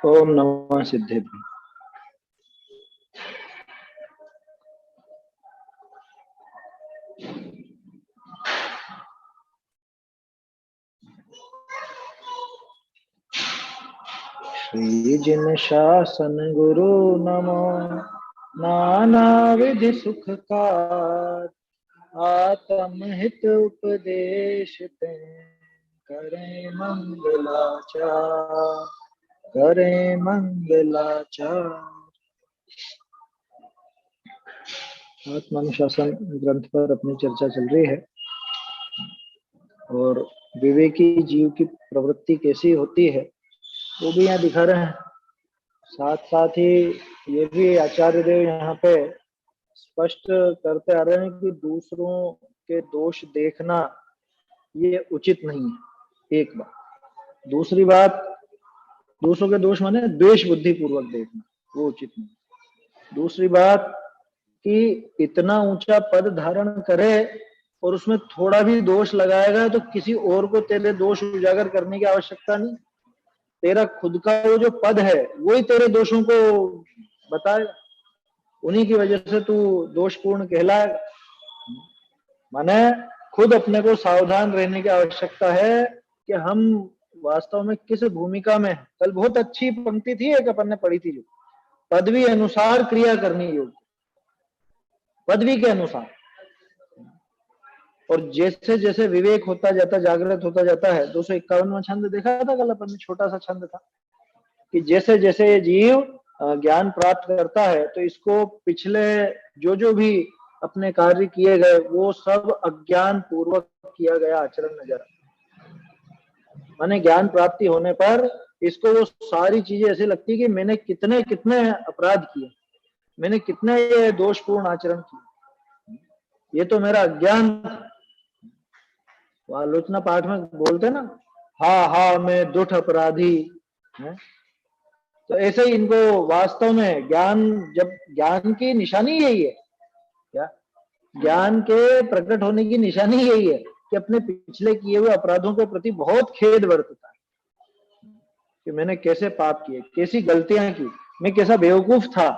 ओम नमः सिद्धेभ्यो। श्री जिन शासन गुरु नमो नाना विधि सुख का आत्म हित उपदेश ते करें मंगलाचार करें मंगलाचार। आत्मानुशासन ग्रंथ पर अपनी चर्चा चल रही है और विवेकी जीव की प्रवृत्ति कैसी होती है वो भी यहाँ दिखा रहे हैं। साथ साथ ही ये भी आचार्य देव यहाँ पे स्पष्ट करते आ रहे हैं कि दूसरों के दोष देखना ये उचित नहीं है। एक बात। दूसरी बात, दूसरों के दोष माने द्वेष बुद्धि पूर्वक देखना वो उचित नहीं। दूसरी बात कि इतना ऊंचा पद धारण करे और उसमें थोड़ा भी दोष लगाएगा तो किसी और को तेरे दोष उजागर करने की आवश्यकता नहीं। तेरा खुद का वो जो पद है वही तेरे दोषों को बताएगा, उन्हीं की वजह से तू दोषपूर्ण कहलाएगा। माने खुद अपने को सावधान रहने की आवश्यकता है कि हम वास्तव में किस भूमिका में है। कल बहुत अच्छी पंक्ति थी एक अपन ने पढ़ी थी, जो पदवी अनुसार क्रिया करनी योग्य, पदवी के अनुसार। और जैसे जैसे विवेक होता जाता, जागृत होता जाता है, 251वां छंद देखा था कल अपन ने, छोटा सा छंद था कि जैसे जैसे ये जीव ज्ञान प्राप्त करता है तो इसको पिछले जो जो भी अपने कार्य किए गए वो सब अज्ञान पूर्वक किया गया आचरण नजर आता। माने ज्ञान प्राप्ति होने पर इसको वो सारी चीजें ऐसी लगती कि मैंने कितने कितने अपराध किए, मैंने कितने ये दोषपूर्ण आचरण किए, ये तो मेरा अज्ञान था। वो आलोचना पाठ में बोलते ना, हा मैं दुष्ट अपराधी है। तो ऐसे ही इनको वास्तव में ज्ञान, जब ज्ञान की निशानी यही है, क्या ज्ञान के प्रकट होने की निशानी यही है कि अपने पिछले किए हुए अपराधों के प्रति बहुत खेद बरतता है कि मैंने कैसे पाप किए, कैसी गलतियां की, मैं कैसा बेवकूफ था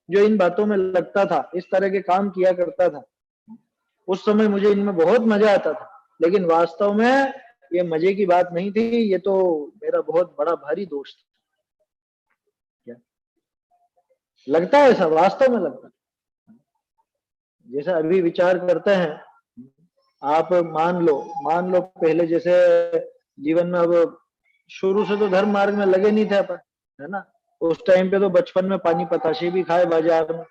जो इन बातों में लगता था, इस तरह के काम किया करता था। उस समय मुझे इनमें बहुत मजा आता था, लेकिन वास्तव में ये मजे की बात नहीं थी, ये तो मेरा बहुत बड़ा भारी दोष था। क्या लगता है ऐसा? वास्तव में लगता है। जैसे अभी विचार करते हैं, आप मान लो पहले जैसे जीवन में, अब शुरू से तो धर्म मार्ग में लगे नहीं थे अपन, है ना। उस टाइम पे तो बचपन में पानी पताशे भी खाए बाजार में,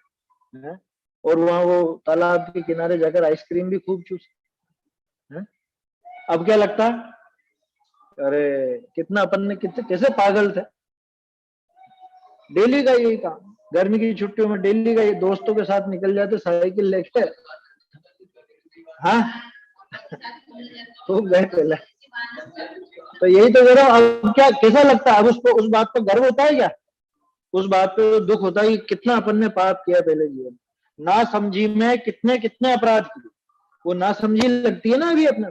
है? और वहां वो तालाब के किनारे जाकर आइसक्रीम भी खूब चूसे, है? अब क्या लगता है, अरे कितना अपन ने कितने कैसे पागल थे। डेली का यही काम, गर्मी की छुट्टियों में डेली का ये दोस्तों के साथ निकल जाते साइकिल लेके, हाँ खूब गए पहले। तो यही तो कह रहा हूं, अब क्या कैसा लगता है, अब उसको उस बात पर गर्व होता है क्या? उस बात पे दुख होता है कि कितना अपन ने पाप किया पहले जीवन, ना समझी में कितने कितने अपराध किए, वो ना समझी लगती है ना अभी अपने।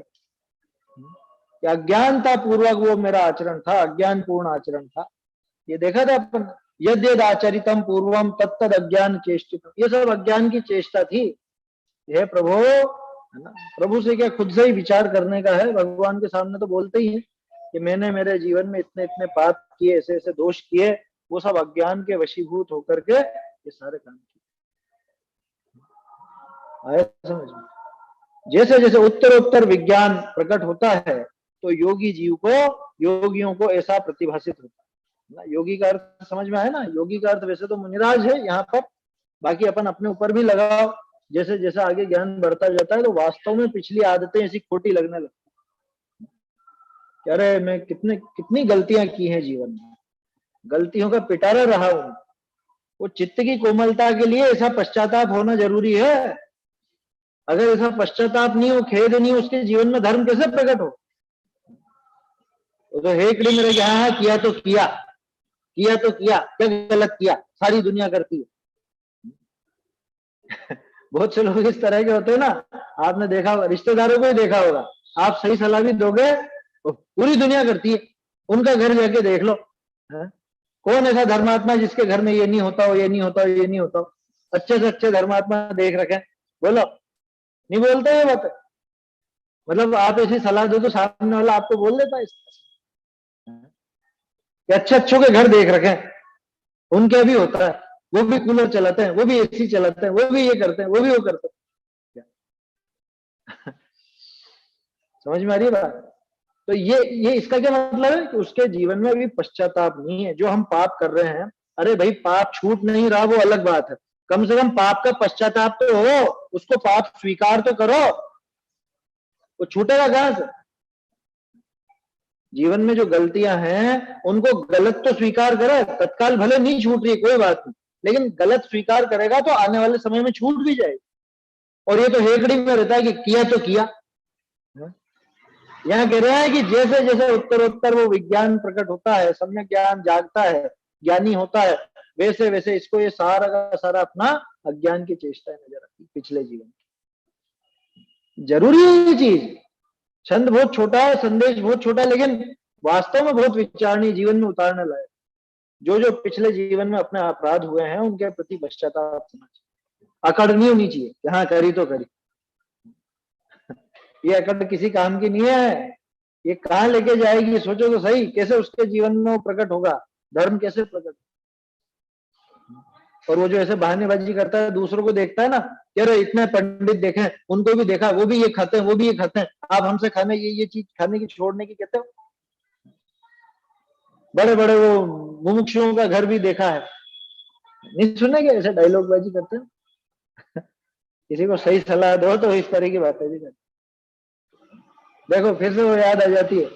अज्ञानता पूर्वक वो मेरा आचरण था, अज्ञान पूर्ण आचरण था। ये देखा था अपन, यद यद आचरितम पूर्वम तत्तद अज्ञान चेष्टितम, ये सब अज्ञान की चेष्टा थी। यह प्रभु, है ना, प्रभु से क्या खुद से ही विचार करने का है। भगवान के सामने तो बोलते ही है कि मैंने मेरे जीवन में इतने इतने पाप किए, ऐसे ऐसे दोष किए, वो सब अज्ञान के वशीभूत होकर के ये सारे काम किए। आया समझ में? जैसे जैसे उत्तरोत्तर विज्ञान प्रकट होता है तो योगी जीव को, योगियों को ऐसा प्रतिभाषित होता है ना। योगी का अर्थ समझ में आया ना? योगी का अर्थ वैसे तो मुनिराज है यहाँ पर, बाकी अपन अपने ऊपर भी लगाओ। जैसे जैसे आगे ज्ञान बढ़ता जाता है तो वास्तव में पिछली आदतें ऐसी खोटी लगने लगती है। अरे मैं कितनी गलतियां की हैं जीवन में, गलतियों का पिटारा रहा हूं। वो चित्त की कोमलता के लिए ऐसा पश्चाताप होना जरूरी है। अगर ऐसा पश्चाताप नहीं हो, खेद नहीं हो, उसके जीवन में धर्म कैसे प्रकट हो? तो हेकड़ी मेरे यहाँ किया तो किया, किया तो किया, क्या गलत किया, सारी दुनिया करती है। बहुत से लोग इस तरह के होते हैं ना, आपने देखा होगा, रिश्तेदारों को ही देखा होगा। आप सही सलाह भी दोगे तो पूरी दुनिया करती है, उनका घर जाके देख लो, है? कौन ऐसा धर्मात्मा जिसके घर में ये नहीं होता हो, ये नहीं होता हो, ये नहीं होता हो? अच्छे से अच्छे धर्मात्मा देख रखे, बोलो, नहीं बोलते ये बात? मतलब आप ऐसी सलाह दो तो सामने वाला आपको बोल देता है कि अच्छे अच्छों के घर देख रखे, उनके भी होता है, वो भी कूलर चलाते हैं, वो भी एसी चलाते हैं, वो भी ये करते हैं, वो भी वो करते हैं। समझ में आ रही है बात? तो ये इसका क्या मतलब है कि उसके जीवन में अभी पश्चाताप नहीं है। जो हम पाप कर रहे हैं, अरे भाई पाप छूट नहीं रहा वो अलग बात है, कम से कम पाप का पश्चाताप तो हो, उसको पाप स्वीकार तो करो, वो छूटेगा कहां से? जीवन में जो गलतियां हैं उनको गलत तो स्वीकार करे, तत्काल भले नहीं छूट रही कोई बात नहीं, लेकिन गलत स्वीकार करेगा तो आने वाले समय में छूट भी जाएगी। और ये तो हेकड़ी में रहता है कि किया तो किया। यहाँ कह रहे हैं कि जैसे जैसे उत्तरोत्तर वो विज्ञान प्रकट होता है, सम्यक ज्ञान जागता है, ज्ञानी होता है, वैसे वैसे इसको ये सारा का सारा अपना अज्ञान की चेष्टाएं नजर आती पिछले जीवन की। जरूरी है ये चीज। छंद बहुत छोटा है, संदेश बहुत छोटा है, लेकिन वास्तव में बहुत विचारणीय, जीवन में उतारने लायक। जो जो पिछले जीवन में अपने अपराध हुए हैं उनके प्रति पश्चाताप होना चाहिए, अकड़ नहीं होनी चाहिए कि हाँ करी तो करी। ये अकड़ किसी काम की नहीं है, ये कहाँ लेके जाएगी सोचो तो सही, कैसे उसके जीवन में वो प्रकट होगा, धर्म कैसे प्रकट। और वो जो ऐसे बहानेबाजी करता है, दूसरों को देखता है ना, कह रहे इतने पंडित देखे, उनको भी देखा, वो भी ये खाते हैं, वो भी ये खाते हैं, आप हमसे खाने ये चीज खाने की छोड़ने की कहते हो? बड़े बड़े वो मुमुक्षुओं का घर भी देखा है, नहीं सुनेंगे ऐसे डायलॉग बाजी करते हैं? किसी को सही सलाह दो तो इस तरह की बातें भी करते। देखो फिर से वो याद आ जाती है,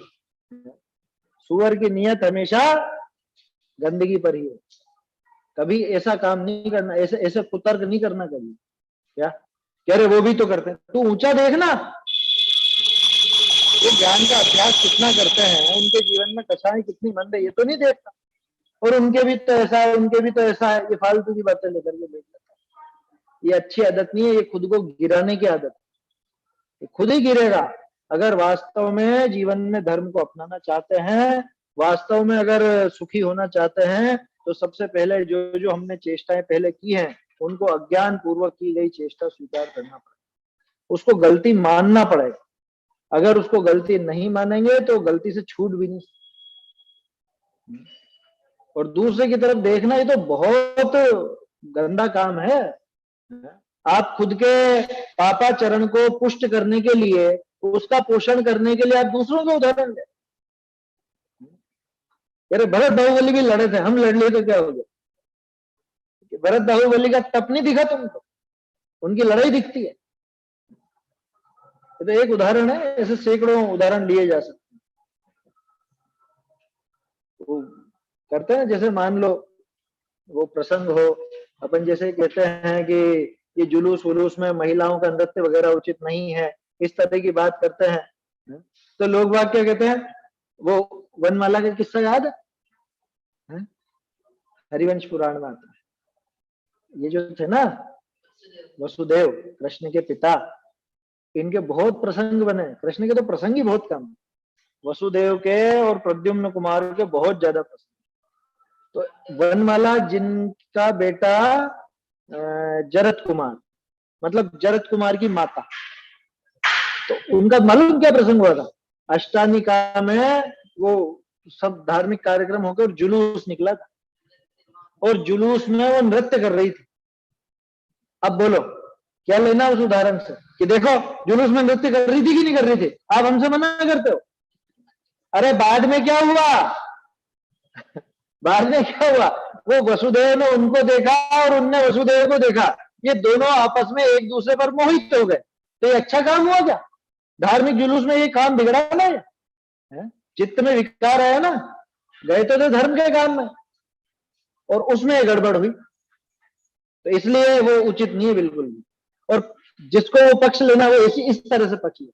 सुअर की नियत हमेशा गंदगी पर ही है, कभी ऐसा काम नहीं करना, ऐसे ऐसे कुतर्क नहीं करना कभी। क्या कह रहे वो भी तो करते हैं, तू ऊंचा देखना, वो ज्ञान का अभ्यास कितना करते हैं, उनके जीवन में कक्षाएं कितनी मंद है ये तो नहीं देखता, और उनके भी तो ऐसा है, उनके भी तो ऐसा है, ये फालतू की बातें लेकर के देख लेता है। ये अच्छी आदत नहीं है, ये खुद को गिराने की आदत है, खुद ही गिरेगा। अगर वास्तव में जीवन में धर्म को अपनाना चाहते हैं, वास्तव में अगर सुखी होना चाहते हैं, तो सबसे पहले जो जो हमने चेष्टाएं पहले की हैं उनको अज्ञान पूर्वक की गई चेष्टा स्वीकार करना पड़ेगा, उसको गलती मानना पड़ेगा। अगर उसको गलती नहीं मानेंगे तो गलती से छूट भी नहीं। और दूसरे की तरफ देखना ये तो बहुत गंदा काम है। आप खुद के पापाचरण को पुष्ट करने के लिए, उसका पोषण करने के लिए आप दूसरों का उदाहरण ले। अरे भरत बाहुबली भी लड़े थे, हम लड़ लिए तो क्या हो गया? भरत बाहुबली का तप नहीं दिखा तुमको? उनकी लड़ाई दिखती है। ये तो एक उदाहरण है, ऐसे सैकड़ों उदाहरण लिए जा सकते हैं। वो करते हैं, जैसे मान लो वो प्रसंग हो, अपन जैसे कहते हैं कि ये जुलूस वुलूस में महिलाओं का नृत्य वगैरह उचित नहीं है, इस तरह की बात करते हैं, तो लोग बात क्या कहते हैं, वो वनमाला का किस्सा याद है? हरिवंश पुराण में आता है। ये जो थे ना वसुदेव, कृष्ण के पिता, इनके बहुत प्रसंग बने। कृष्ण के तो प्रसंग ही बहुत कम, वसुदेव के और प्रद्युम्न कुमार के बहुत ज्यादा प्रसंग। तो वनमाला जिनका बेटा जरत कुमार, मतलब जरत कुमार की माता, तो उनका मालूम क्या प्रसंग हुआ था? अष्टानिका में वो सब धार्मिक कार्यक्रम होकर जुलूस निकला था, और जुलूस में वो नृत्य कर रही थी। अब बोलो क्या लेना उस उदाहरण से कि देखो जुलूस में नृत्य कर रही थी कि नहीं कर रही थी, आप हमसे मना करते हो। अरे बाद में क्या हुआ? बाद में क्या हुआ? वो वसुदेव ने उनको देखा और उनने वसुदेव को देखा, ये दोनों आपस में एक दूसरे पर मोहित हो गए। तो ये अच्छा काम हुआ क्या? धार्मिक जुलूस में ये काम बिगड़ा ना है? चित्त में विकार आया ना, गए तो धर्म के काम में, और उसमें गड़बड़ हुई। तो इसलिए वो उचित नहीं है बिल्कुल भी। और जिसको वो पक्ष लेना वो इस तरह से पक्ष ले,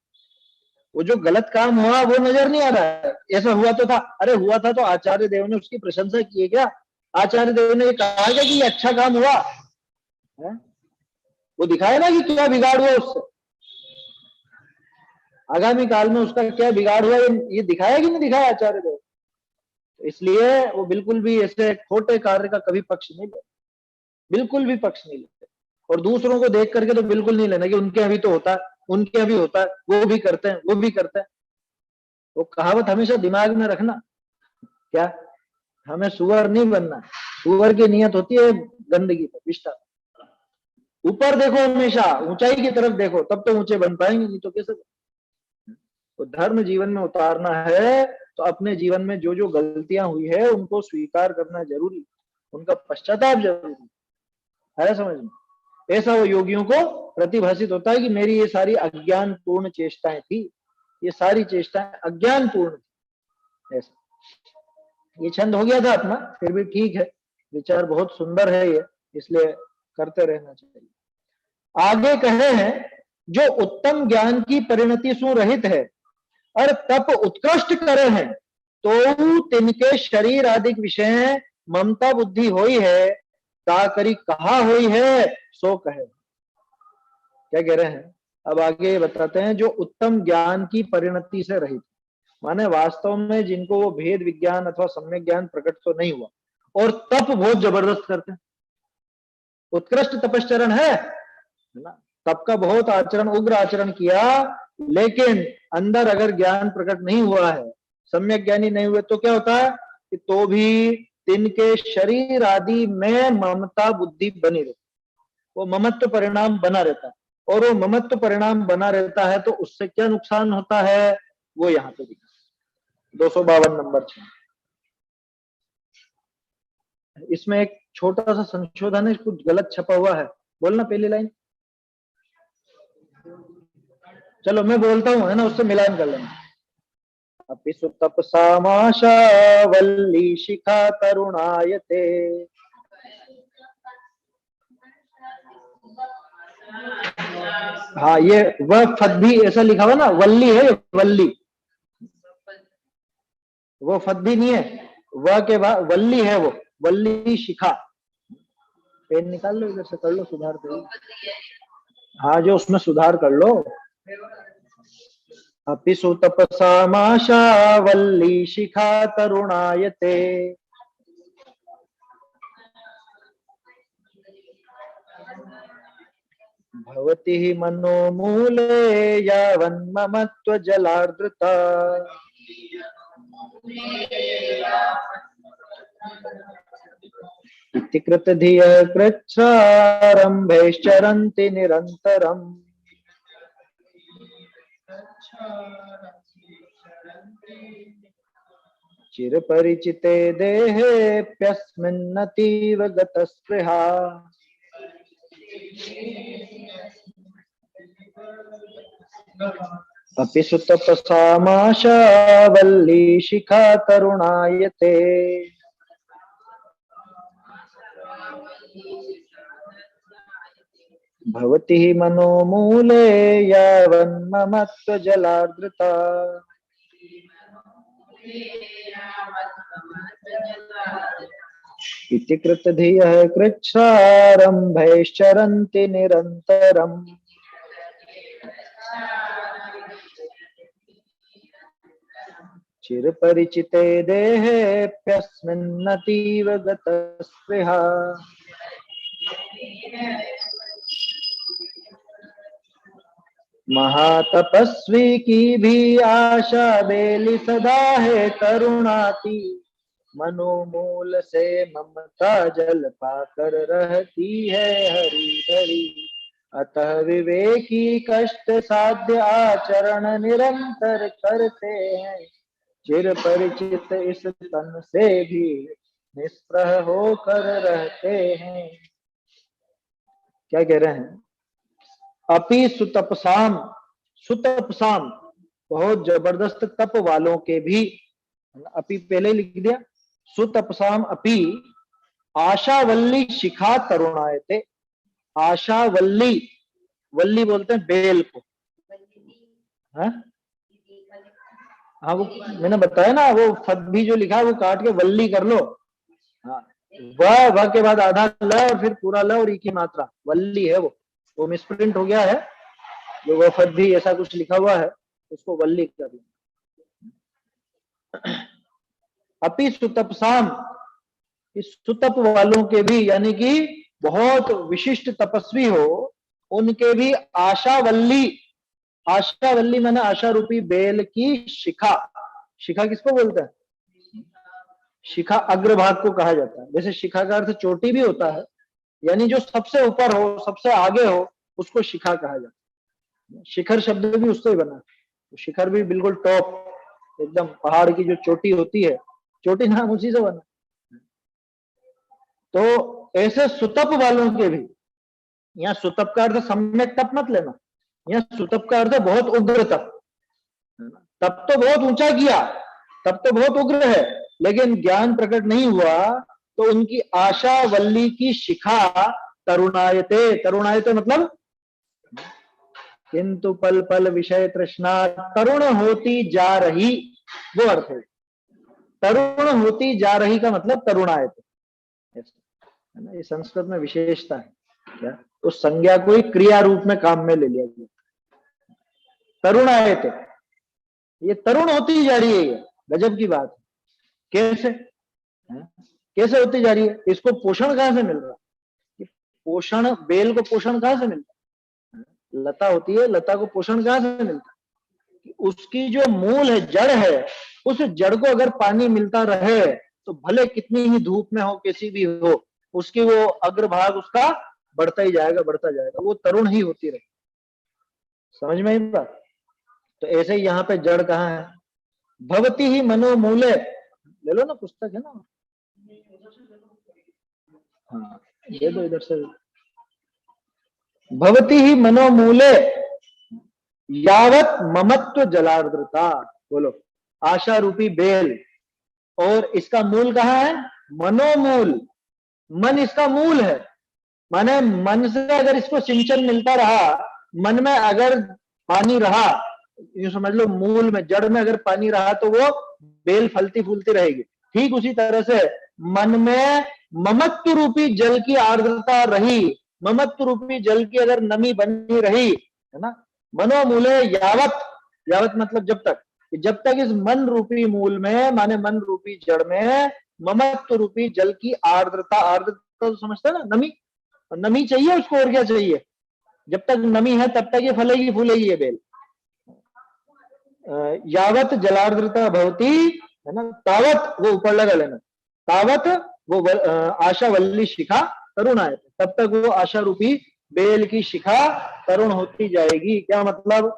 वो जो गलत काम हुआ वो नजर नहीं आ रहा है, ऐसा हुआ तो था। अरे हुआ था तो आचार्य देव ने उसकी प्रशंसा की है क्या? आचार्य देव ने कहा क्या कि ये अच्छा काम हुआ है? वो दिखाया ना कि क्या बिगाड़ हुआ उससे, आगामी काल में उसका क्या बिगाड़ हुआ, ये दिखाया कि नहीं दिखाया आचार्य देव? तो इसलिए वो बिल्कुल भी ऐसे छोटे कार्य का कभी पक्ष नहीं ले, बिल्कुल भी पक्ष नहीं लेते। और दूसरों को देख करके तो बिल्कुल नहीं लेना कि उनके अभी तो होता है, उनके अभी होता है, वो भी करते हैं, वो भी करते हैं। वो कहावत हमेशा दिमाग में रखना। क्या? हमें सुअर नहीं बनना। सुअर की नियत होती है गंदगी पर, विष्ठा। ऊपर देखो, हमेशा ऊंचाई की तरफ देखो, तब तो ऊंचे बन पाएंगे, नहीं तो कैसे? तो धर्म जीवन में उतारना है तो अपने जीवन में जो जो गलतियां हुई है उनको स्वीकार करना जरूरी, उनका पश्चाताप जरूरी है, समझ में? ऐसा वो योगियों को प्रतिभाषित होता है कि मेरी ये सारी अज्ञान पूर्ण चेष्टाएं थी, ये सारी चेष्टाएं अज्ञान पूर्ण थी। ऐसा ये छंद हो गया था अपना, फिर भी ठीक है, विचार बहुत सुंदर है ये, इसलिए करते रहना चाहिए। आगे कहे हैं, जो उत्तम ज्ञान की परिणति सुरहित है और तप उत्कृष्ट करे हैं, तो तिनके शरीर आदि विषय ममता बुद्धि होई है, ता करी कहा होई है सो कहे। क्या कह रहे हैं? अब आगे बताते हैं, जो उत्तम ज्ञान की परिणति से रहित, माने वास्तव में जिनको वो भेद विज्ञान अथवा सम्यक ज्ञान प्रकट तो नहीं हुआ, और तप बहुत जबरदस्त करते हैं, उत्कृष्ट तपश्चरण है ना, तप का बहुत आचरण, उग्र आचरण किया, लेकिन अंदर अगर ज्ञान प्रकट नहीं हुआ है, सम्यक ज्ञानी नहीं हुए, तो क्या होता है कि तो भी तिनके शरीर आदि में ममता बुद्धि बनी रहती, वो ममत्व परिणाम बना रहता है। और वो ममत्व परिणाम बना रहता है तो उससे क्या नुकसान होता है, वो यहाँ पे दिखा 252 नंबर 6। इसमें एक छोटा सा संशोधन है, कुछ गलत छपा हुआ है, बोलना पहली लाइन। चलो मैं बोलता हूँ, है ना, उससे मिलान कर लेना। अपि सुतपसामाशा वल्ली शिखा तरुणायते। हाँ, ये वह फद भी ऐसा लिखा हुआ ना, वल्ली है, वल्ली, वो फद भी नहीं है, वह के बाद वल्ली है, वो वल्ली शिखा। पेन निकाल लो, इधर से कर लो सुधार दो। हाँ, जो उसमें सुधार कर लो। अपि सुतपसामाशा वल्ली शिखा तरुणायते। भवति हि मनोमूले यावन्ममत्व जलार्द्रता। इति कृतधिय कृच्छ्रारम्भैश्चरन्ति निरन्तरम्। चिरपरिचिते देहेऽप्यस्मिन्नतीव गतस्पृहा। अपि सुतपसामाशा वल्ली शिखा तरुणायते। भवति हि मनोमूले यावन्ममत्व जलार्द्रता। इति कृतधियः कृच्छ्रारम्भैश्चरन्ति निरन्तरम्। चिरपरिचिते देहेऽप्यस्मिन्नतीव गतस्पृहा। महातपस्वी की भी आशा बेली सदा है तरुणाती। मनोमूल से ममता जल पाकर रहती है हरी हरी। अतः विवेकी कष्ट साध्य आचरण निरंतर करते हैं। चिर परिचित इस तन से भी निष्प्रह होकर रहते हैं। क्या कह रहे हैं? अपि सुतपसाम, सुतपसाम बहुत जबरदस्त तप वालों के भी, अपि पहले लिख दिया, सुतपसाम अपि आशावल्ली शिखा तरुणायते। आशावल्ली, वल्ली बोलते हैं बेल को, हाँ हाँ, वो मैंने बताया ना, वो फद भी जो लिखा है वो काट के वल्ली कर लो। हाँ, वह के बाद आधा ल और फिर पूरा ल और ई की मात्रा, वल्ली है वो मिसप्रिंट हो गया है, जो वह फद भी ऐसा कुछ लिखा हुआ है उसको वल्ली कर लो। अपि सुतपसाम, इस सुतप वालों के भी, यानी कि बहुत विशिष्ट तपस्वी हो, उनके भी आशावल्ली, आशावल्ली माने आशा रूपी बेल की शिखा। शिखा किसको बोलते हैं? शिखा अग्रभाग को कहा जाता है। वैसे शिखा का अर्थ चोटी भी होता है, यानी जो सबसे ऊपर हो, सबसे आगे हो, उसको शिखा कहा जाता है। शिखर शब्द भी उससे ही बना है, तो शिखर भी बिल्कुल टॉप, एकदम पहाड़ की जो चोटी होती है, चोटी नाम उसी से बना। तो ऐसे सुतप वालों के भी, यहाँ सुतप का अर्थ सम्यक तप मत लेना, यहाँ सुतप का अर्थ है बहुत उग्र तप। तप तो बहुत ऊंचा किया, तप तो बहुत उग्र है, लेकिन ज्ञान प्रकट नहीं हुआ, तो उनकी आशा वल्ली की शिखा तरुणायते, तरुणायते मतलब किंतु पल पल विषय तृष्णा तरुण होती जा रही, वो अर्थ है। तरुण होती जा रही का मतलब तरुणायते है ना, ये संस्कृत में विशेषता है। क्या उस संज्ञा को ही क्रिया रूप में काम में ले लिया गया। तरुणायते, ये तरुण होती जा रही है, ये गजब की बात है। कैसे कैसे होती जा रही है? इसको पोषण कहां से मिल रहा है? पोषण, बेल को पोषण कहां से मिलता है? लता होती है, लता को पोषण कहां से मिलता है? उसकी जो मूल है, जड़ है, उस जड़ को अगर पानी मिलता रहे तो भले कितनी ही धूप में हो, किसी भी हो, उसकी वो अग्रभाग उसका बढ़ता ही जाएगा, बढ़ता जाएगा, वो तरुण ही होती रहे। समझ में आई बात? तो ऐसे ही यहाँ पे जड़ कहाँ है? भवती ही मनोमूले, ले लो ना, पुस्तक है ना, हाँ दे दो इधर से। भवती ही मनोमूले यावत ममत्व जलार्द्रता, बोलो आशा रूपी बेल, और इसका मूल कहाँ है? मनोमूल, मन इसका मूल है, माने मन से अगर इसको सिंचन मिलता रहा, मन में अगर पानी रहा, यूं समझ लो मूल में, जड़ में अगर पानी रहा तो वो बेल फलती फूलती रहेगी। ठीक उसी तरह से मन में ममत्व रूपी जल की आर्द्रता रही, ममत्व रूपी जल की अगर नमी बनी रही, है ना, मनोमूले यावत, यावत मतलब जब तक, जब तक इस मन रूपी मूल में, माने मन रूपी जड़ में ममत्व रूपी जल की आर्द्रता, आर्द्रता तो समझते ना, नमी, नमी चाहिए उसको, और क्या चाहिए? जब तक नमी है तब तक ये फलेगी फूलेगी ये बेल। यावत जलार्द्रता भवती, है ना, तावत, वो ऊपर लगा लेना, तावत वो आशा वल्ली शिखा तरुणायते, तब तक वो आशा रूपी बेल की शिखा तरुण होती जाएगी। क्या मतलब?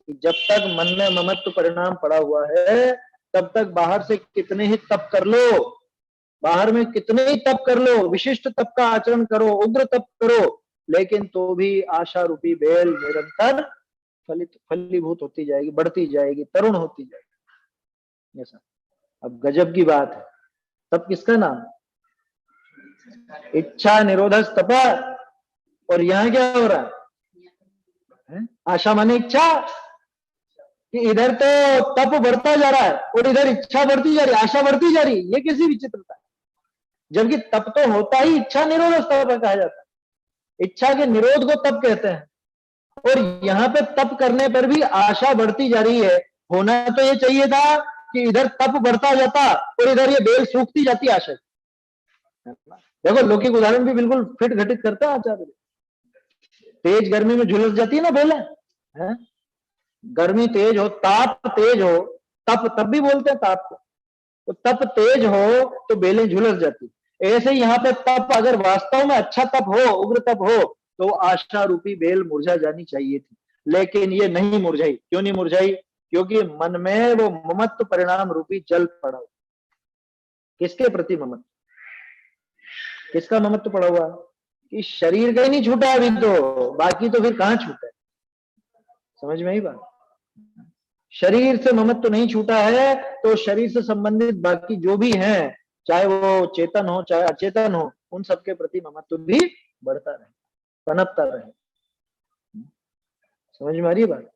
जब तक मन में ममत्व परिणाम पड़ा हुआ है, तब तक बाहर से कितने ही तप कर लो, बाहर में कितने ही तप कर लो, विशिष्ट तप का आचरण करो, उग्र तप करो, लेकिन तो भी आशा रूपी बेल निरंतर फलीभूत होती जाएगी, बढ़ती जाएगी, तरुण होती जाएगी। ऐसा। अब गजब की बात है, तप किसका नाम? इच्छा निरोधक तप। और यहां क्या हो रहा है? आशा माने इच्छा, कि इधर तो तप बढ़ता जा रहा है और इधर इच्छा बढ़ती जा रही, आशा बढ़ती जा रही, ये कैसी विचित्रता है? जबकि तप तो होता ही इच्छा निरोध तप कहा जाता है, इच्छा के निरोध को तप कहते हैं, और यहाँ पे तप करने पर भी आशा बढ़ती जा रही है। होना तो ये चाहिए था कि इधर तप बढ़ता जाता और इधर ये बेल सूखती जाती आशा। देखो लौकिक उदाहरण भी बिल्कुल फिट घटित करता है आचार्य। तेज गर्मी में झुलस जाती है ना बेलें, है? गर्मी तेज हो, ताप तेज हो, तप तब भी बोलते हैं ताप को, तो तप तेज हो तो बेलें झुलस जाती। ऐसे यहाँ पे तप अगर वास्तव में अच्छा तप हो, उग्र तप हो, तो आशा रूपी बेल मुरझा जानी चाहिए थी, लेकिन ये नहीं मुरझाई। क्यों नहीं मुरझाई? क्योंकि मन में वो ममत्व परिणाम रूपी जल पड़ा हुआ। किसके प्रति ममत्व? किसका ममत्व पड़ा हुआ? कि शरीर का ही नहीं छूटा अभी तो, बाकी तो फिर कहां छूटा है? समझ में ही बात? शरीर से ममत्व नहीं छूटा है, तो शरीर से संबंधित बाकी जो भी हैं, चाहे वो चेतन हो चाहे अचेतन हो, उन सबके प्रति ममत्व भी बढ़ता रहे, पनपता रहे। समझ में आ रही है बात?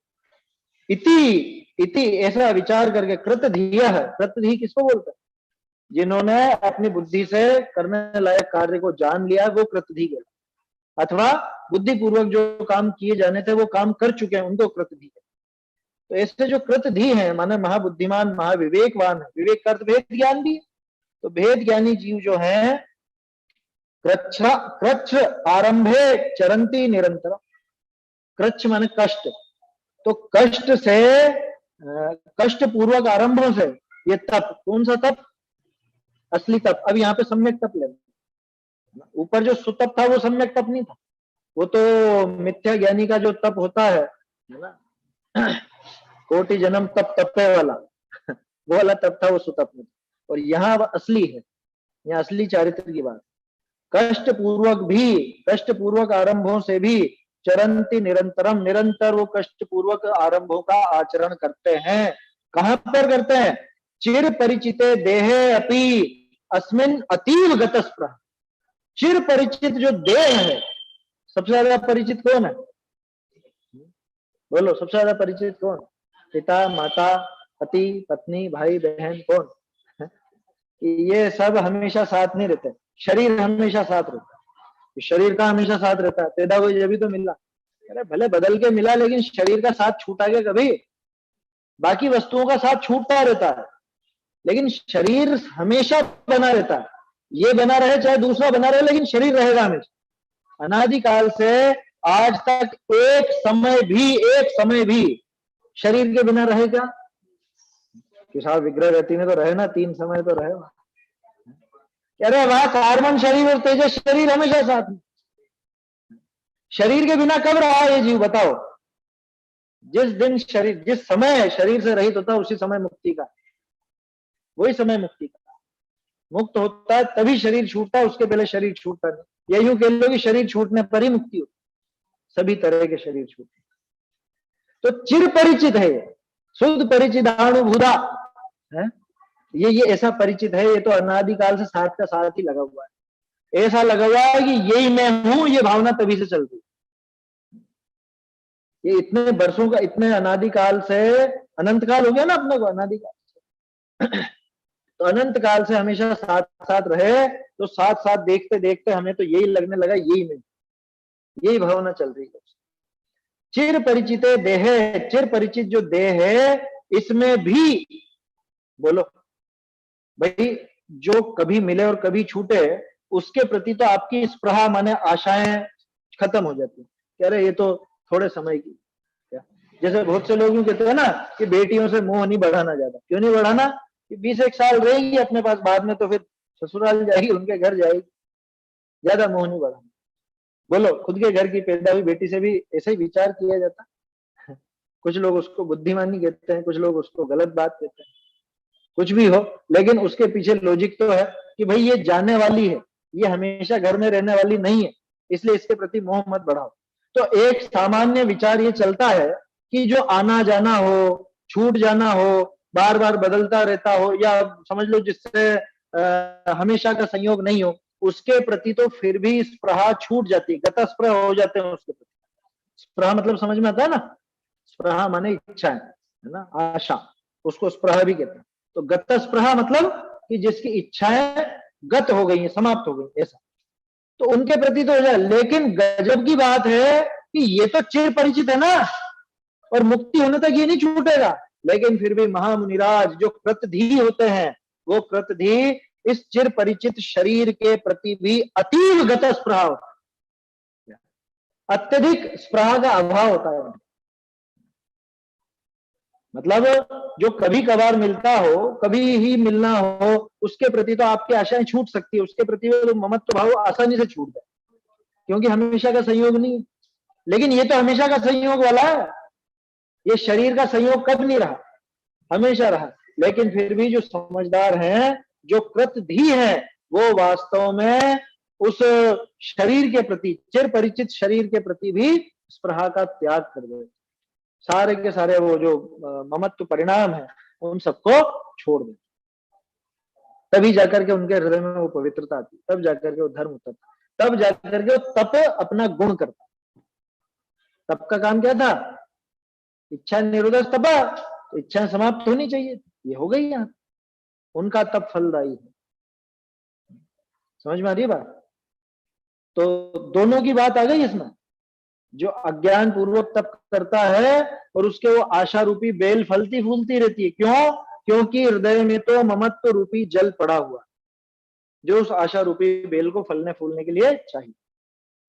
इति ऐसा विचार करके, कृतधीय, कृतधी किसको बोलते हैं? जिन्होंने अपनी बुद्धि से करने लायक कार्य को जान लिया, वो कृतधी कहलाते, अथवा बुद्धि पूर्वक जो काम किए जाने थे वो काम कर चुके हैं, उनको कृतधी। तो ऐसे जो कृतधी हैं माने महाबुद्धिमान महाविवेकवान है, विवेक का अर्थ भेद ज्ञान भी है, तो भेद ज्ञानी जीव जो है कृच्छ कृच्छ आरंभे चरंती निरंतर। कृच्छ माने कष्ट, तो कष्ट से कष्ट पूर्वक आरंभों से ये तप, कौन सा तप? असली तप। अब यहाँ पे सम्यक तप लेना, ऊपर जो सुतप था वो सम्यक तप नहीं था, वो तो मिथ्या ज्ञानी का जो तप होता है ना, कोटि जन्म तप तपे वाला वो वाला तप था, वो सुतप में। और यहाँ असली है, यहाँ असली चारित्र की बात। कष्ट पूर्वक भी, कष्ट पूर्वक आरंभों से भी चरंती निरंतरम, निरंतर वो कष्ट पूर्वक आरंभों का आचरण करते हैं। कहां पर करते हैं? चिर परिचिते देहे अपि अस्मिन अतीव गतस्पृह। चिर परिचित जो देह है, सबसे ज्यादा परिचित कौन है? बोलो, सबसे ज्यादा परिचित कौन? पिता माता पति पत्नी भाई बहन, कौन? ये सब हमेशा साथ नहीं रहते, शरीर हमेशा साथ रहता है। शरीर का हमेशा साथ रहता है, पैदा हुए जब भी तो मिला, अरे भले बदल के मिला, लेकिन शरीर का साथ छूटा के कभी? बाकी वस्तुओं का साथ छूटता रहता है, लेकिन शरीर हमेशा बना रहता है। ये बना रहे चाहे दूसरा बना रहे, लेकिन शरीर रहेगा हमेशा। अनादिकाल से आज तक एक समय भी शरीर के बिना रहेगा? कि साहब विग्रह रहती में तो रहे ना, 3 समय तो रहे। कह रहे वहां कार्बन शरीर और तेजस शरीर हमेशा साथ में। शरीर के बिना कब रहा ये जीव, बताओ? जिस दिन शरीर, जिस समय शरीर से रहित होता है, उसी समय मुक्ति का, वही समय मुक्ति का। मुक्त होता है तभी शरीर छूटता है, उसके पहले शरीर छूटता नहीं। ये यूं कह लो कि शरीर छूटने पर ही मुक्ति होती, सभी तरह के शरीर छूटते। तो चिर परिचित है ये, शुद्ध परिचितानुभूता है ये ऐसा परिचित है, ये तो अनादिकाल से साथ का साथ ही लगा हुआ है। ऐसा लगा हुआ है कि यही मैं हूं, ये भावना तभी से चल रही। ये इतने वर्षों का, इतने अनादिकाल से, अनंत काल हो गया ना अपने को, अनादिकाल से तो अनंत काल से हमेशा साथ साथ रहे, तो साथ साथ देखते देखते हमें तो यही लगने लगा, यही मैं, यही भावना चल रही है। चिर परिचित देह, चिर परिचित जो देह है, इसमें भी बोलो भाई, जो कभी मिले और कभी छूटे, उसके प्रति तो आपकी स्पृहा माने आशाएं खत्म हो जाती है। कह रहे ये तो थोड़े समय की, क्या? जैसे बहुत से लोग कहते हैं ना कि बेटियों से मोह नहीं बढ़ाना ज्यादा। क्यों नहीं बढ़ाना? कि 20 साल रहेगी अपने पास, बाद में तो फिर ससुराल जाएगी, उनके घर जाएगी, ज्यादा मोह नहीं बढ़ाना। बोलो, खुद के घर की पैदा हुई बेटी से भी ऐसे ही विचार किया जाता। कुछ लोग उसको बुद्धिमानी कहते हैं, कुछ लोग उसको गलत बात कहते हैं, कुछ भी हो, लेकिन उसके पीछे लॉजिक तो है कि भाई ये जाने वाली है, ये हमेशा घर में रहने वाली नहीं है, इसलिए इसके प्रति मोह मत बढ़ाओ। तो एक सामान्य विचार ये चलता है कि जो आना जाना हो, छूट जाना हो, बार बार बदलता रहता हो, या समझ लो जिससे हमेशा का संयोग नहीं हो, उसके प्रति तो फिर भी स्पृहा छूट जाती है, गतस्पृह हो जाते हैं उसके प्रति। स्पृहा मतलब समझ में आता है ना? स्पृहा माने इच्छा है ना, आशा, उसको स्पृहा भी कहते हैं। तो गतस्पृहा मतलब कि जिसकी इच्छाएं गत हो गई, समाप्त हो गई, ऐसा। तो उनके प्रति तो हो जाए, लेकिन गजब की बात है कि ये तो चिर परिचित है ना, और मुक्ति होने तक ये नहीं छूटेगा। लेकिन फिर भी महामुनिराज जो कृतधी होते हैं, वो कृतधी इस चिर परिचित शरीर के प्रति भी अतीव गत स्पृहा होता है, अत्यधिक स्पृहा का अभाव होता है। मतलब जो कभी कभार मिलता हो, कभी ही मिलना हो, उसके प्रति तो आपकी आशाएं छूट सकती है, उसके प्रति वो ममत्व भाव आसानी से छूट जाए, क्योंकि हमेशा का संयोग नहीं है। लेकिन ये तो हमेशा का संयोग वाला है, ये शरीर का संयोग कब नहीं रहा, हमेशा रहा। लेकिन फिर भी जो समझदार हैं, जो कृतधी हैं, वो वास्तव में उस शरीर के प्रति, चिर परिचित शरीर के प्रति भी स्पृहा का त्याग कर दे, सारे के सारे वो जो ममत्व परिणाम है उन सबको छोड़ दे, तभी जाकर के उनके हृदय में वो पवित्रता आती, तब जाकर के वो धर्म उतरता, तब जाकर के वो तप अपना गुण करता। तप का काम क्या था? इच्छा निरोधक तपा, तो इच्छा समाप्त होनी चाहिए, ये हो गई यहाँ, उनका तप फलदायी है। समझ में आ रही है बात? तो दोनों की बात आ गई इसमें। जो अज्ञान पूर्वक तप करता है और उसके वो आशा रूपी बेल फलती फूलती रहती है। क्यों? क्योंकि हृदय में तो ममत्व रूपी जल पड़ा हुआ, जो उस आशा रूपी बेल को फलने फूलने के लिए चाहिए।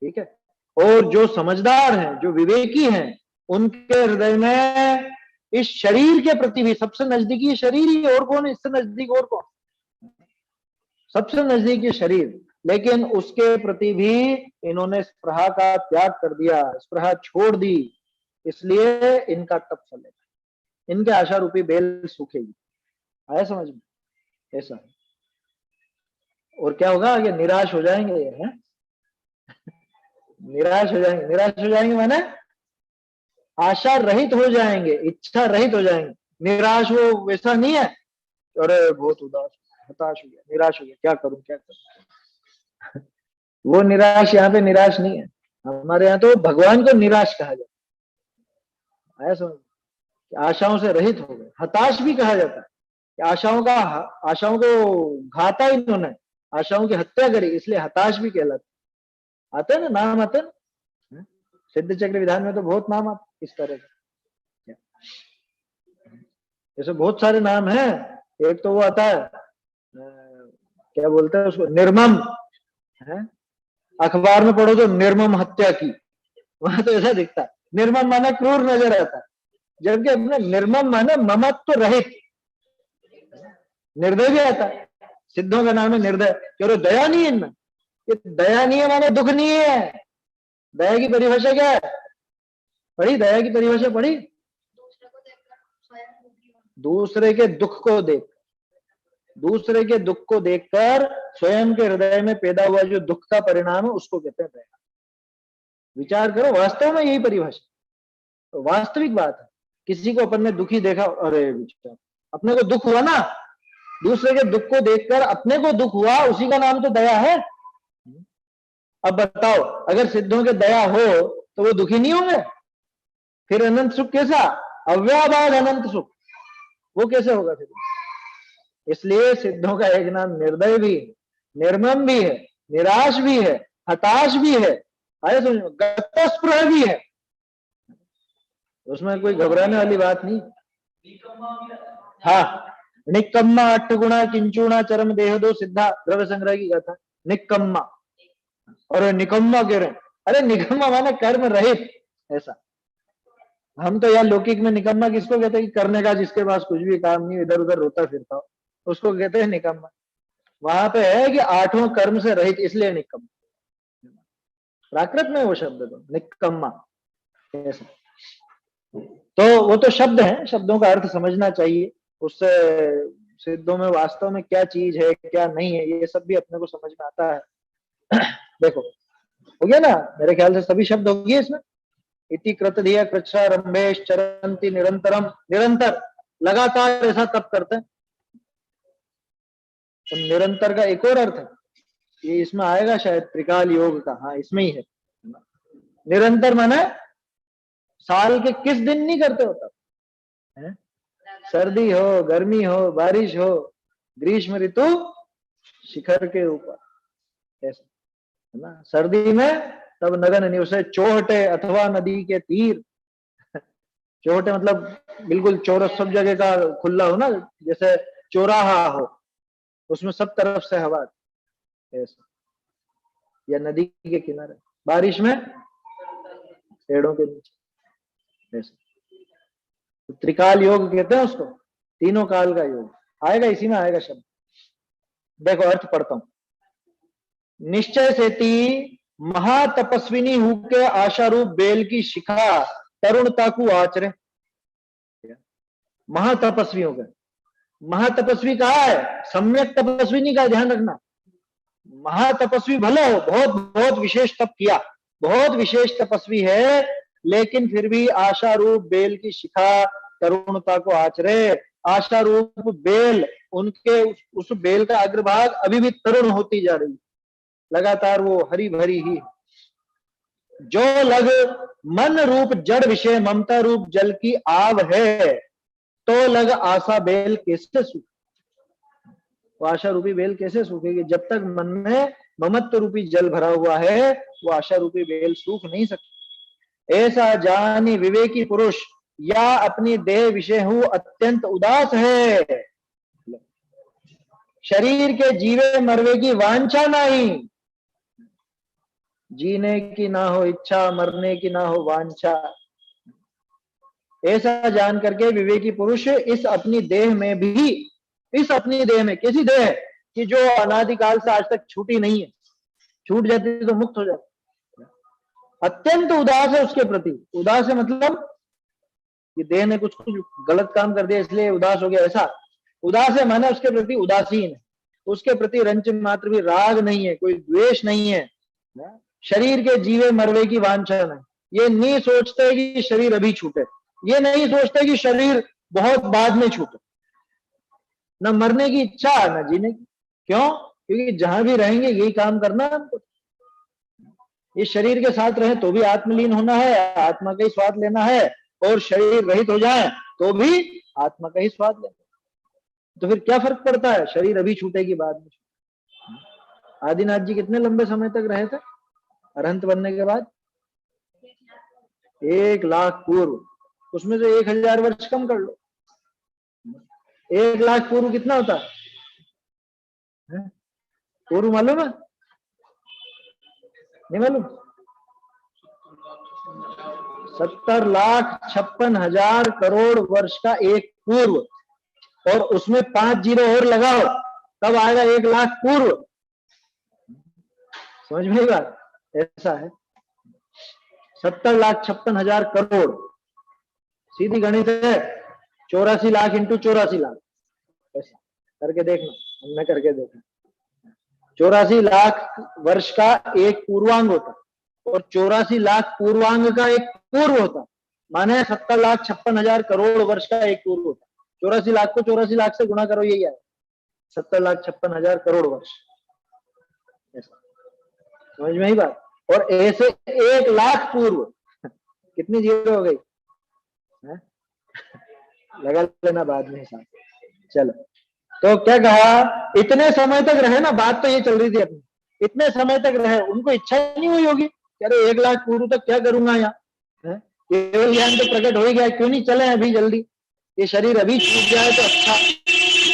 ठीक है। और जो समझदार हैं, जो विवेकी हैं, उनके हृदय में इस शरीर के प्रति भी सबसे नजदीकी शरीर ही, और कौन है इससे नजदीक? और कौन? सबसे नजदीकी शरीर। लेकिन उसके प्रति भी इन्होंने स्पृहा का त्याग कर दिया, स्पृहा छोड़ दी, इसलिए इनका तप फलेगा, इनके आशा रूपी बेल सूखेगी। आया समझ में? ऐसा है। और क्या होगा आगे? निराश हो जाएंगे ये, है? निराश हो जाएंगे। निराश हो जाएंगे माने आशा रहित हो जाएंगे, इच्छा रहित हो जाएंगे। निराश वो वैसा नहीं है, अरे बहुत उदास, हताश हो गया, निराश हो गया, क्या करूं क्या करूं। वो निराश यहाँ पे निराश नहीं है। हमारे यहाँ तो भगवान को निराश कहा जाता है। समझ? आशाओं से रहित हो गए। हताश भी कहा जाता है कि आशाओं को घाता इन्होंने, आशाओं की हत्या करी, इसलिए हताश भी कहलाता। आते हैं ना नाम, आते हैं। सिद्ध चक्र विधान में तो बहुत नाम आते इस तरह से। जैसे बहुत सारे नाम हैं। एक तो वो आता है क्या बोलते हैं उसको, निर्मम है। अखबार में पढ़ो तो निर्मम हत्या की, वहां तो ऐसा दिखता है। निर्मम माना क्रूर नजर आता है, जबकि अपने निर्मम माना ममत्व रहित। निर्दय भी आता है, सिद्धों का नाम है निर्दय। चलो दया नहीं है इनमें, ये दया नहीं है माने दुख नहीं है। दया की परिभाषा क्या है? पढ़ी? दया की परिभाषा पढ़ी? दूसरे के दुख को देख, दूसरे के दुख को देखकर स्वयं के हृदय में पैदा हुआ जो दुख का परिणाम है उसको कहते हैं दया। विचार करो, वास्तव में यही परिभाषा तो वास्तविक बात है। किसी को अपन ने दुखी देखा, अरे विचार अपने को दुख हुआ ना, दूसरे के दुख को देखकर अपने को दुख हुआ, उसी का नाम तो दया है। अब बताओ, अगर सिद्धों के दया हो तो वो दुखी नहीं होंगे? फिर अनंत सुख कैसा? अव्याभाव अनंत सुख, वो कैसे होगा फिर? इसलिए सिद्धों का एक नाम निर्दय भी है, निर्मम भी है, निराश भी है, हताश भी है, आए समझ, गतस्पृह भी है। उसमें कोई घबराने वाली बात नहीं। हाँ, निकम्मा अट्ठ गुणा किंचुणा चरम देह दो सिद्धा, द्रव्य संग्रह की कथा। निकम्मा, और निकम्मा कह रहे, अरे निकम्मा माने कर्म रहित। ऐसा हम तो यार लौकिक में निकम्मा किसको कहते हैं कि करने का जिसके पास कुछ भी काम नहीं, इधर उधर रोता फिरता हो, उसको कहते हैं निकम्मा। वहां पे है कि आठों कर्म से रहित, इसलिए निकम्मा। प्राकृत में वो शब्द तो निकम्मा ऐसा। तो वो तो शब्द है, शब्दों का अर्थ समझना चाहिए। उससे सिद्धों में वास्तव में क्या चीज है क्या नहीं है, ये सब भी अपने को समझ में आता है। देखो हो गया ना, मेरे ख्याल से सभी शब्द हो गए इसमें। इति कृतधिया कृच्छा रंभेश चरंती निरंतरम, निरंतर लगातार ऐसा तप करते हैं। तो निरंतर का एक और अर्थ है, ये इसमें आएगा शायद त्रिकाल योग का। हाँ इसमें ही है। निरंतर माने साल के किस दिन नहीं करते हो तब, है? सर्दी हो, गर्मी हो, बारिश हो, ग्रीष्म ऋतु शिखर के ऊपर, ऐसा है ना। सर्दी में तब नगन नहीं, उसे चौहटे अथवा नदी के तीर। चौहटे मतलब बिल्कुल चौरस, सब जगह का खुला हो ना, जैसे चौराहा हो, उसमें सब तरफ से हवा, ऐसा। या नदी के किनारे, बारिश में पेड़ों के नीचे, ऐसा। तो त्रिकाल योग कहते हैं उसको, तीनों काल का योग आएगा, इसी में आएगा शब्द। देखो अर्थ पढ़ता हूं। निश्चय सेती महातपस्विनी हु के आशारूप बेल की शिखा तरुणता को आचरे। महातपस्वी हो गए। महातपस्वी कहा है, सम्यक तपस्वी नहीं का, ध्यान रखना। महातपस्वी भले हो, बहुत बहुत विशेष तप किया, बहुत विशेष तपस्वी है, लेकिन फिर भी आशारूप बेल की शिखा तरुणता को आचरे। आशारूप बेल, उनके उस बेल का अग्रभाग अभी भी तरुण होती जा रही, लगातार वो हरी भरी ही। जो लग मन रूप जड़ विषय ममता रूप जल की आव है, तो लग आशा बेल कैसे सूखे? वो आशा रूपी बेल कैसे सूखेगी? जब तक मन में ममत्व रूपी जल भरा हुआ है, वो आशा रूपी बेल सूख नहीं सकती। ऐसा जानी विवेकी पुरुष या अपनी देह विषय हूँ अत्यंत उदास है। शरीर के जीवे मरवे की वांछा नहीं, जीने की ना हो इच्छा, मरने की ना हो वांछा। ऐसा जान करके विवेकी पुरुष इस अपनी देह में भी, इस अपनी देह में, कैसी देह है कि जो अनादिकाल से आज तक छूटी नहीं है, छूट जाती तो मुक्त हो जाती, अत्यंत उदास है उसके प्रति। उदास है मतलब कि देह ने कुछ गलत काम कर दिया इसलिए उदास हो गया, ऐसा उदास है माने उसके प्रति उदासीन है, उसके प्रति रंच मात्र भी राग नहीं है, कोई द्वेष नहीं है। शरीर के जीवे मरवे की वांछा नहीं, ये नहीं सोचते कि शरीर अभी छूटे, ये नहीं सोचते कि शरीर बहुत बाद में छूटे, न मरने की इच्छा न जीने की। क्यों? क्योंकि जहां भी रहेंगे यही काम करना है हमको। ये शरीर के साथ रहे तो भी आत्मलीन होना है, आत्मा का ही स्वाद लेना है, और शरीर रहित हो जाए तो भी आत्मा का ही स्वाद लेना। तो फिर क्या फर्क पड़ता है, शरीर अभी छूटेगी बाद में। आदिनाथ जी कितने लंबे समय तक रहे थे अरहंत बनने के बाद? 1 लाख पूर्व, उसमें से 1000 वर्ष कम कर लो। 1 लाख पूर्व कितना होता है? पूर्व मालूम है? नहीं मालूम? 70,56,000 करोड़ वर्ष का एक पूर्व, और उसमें 5 जीरो और लगाओ तब आएगा 1 लाख पूर्व। समझ में बात? ऐसा है 70,56,000 करोड़, सीधी गणित है, 84 लाख इंटू 84 लाख, ऐसा करके देखना, हमने करके देखा। 84 लाख वर्ष का एक पूर्वांग होता, और 84 लाख पूर्वांग का एक पूर्व होता, माने 70,56,000 करोड़ वर्ष का एक पूर्व होता। 84 लाख को 84 लाख से गुणा करो, यही आए 70,56,000 करोड़ वर्ष, ऐसा समझ में ही बात। और ऐसे 1 लाख पूर्व कितनी जीरो हो गई लगा लेना बाद में हिसाब। चलो, तो क्या कहा, इतने समय तक रहे ना, बात तो ये चल रही थी अपनी, इतने समय तक रहे, उनको इच्छा नहीं हुई होगी कि अरे 1 लाख पूर्व तक क्या करूंगा यहाँ, केवल ज्ञान तो प्रकट हो ही गया, क्यों नहीं चले अभी जल्दी, ये शरीर अभी छूट जाए तो अच्छा,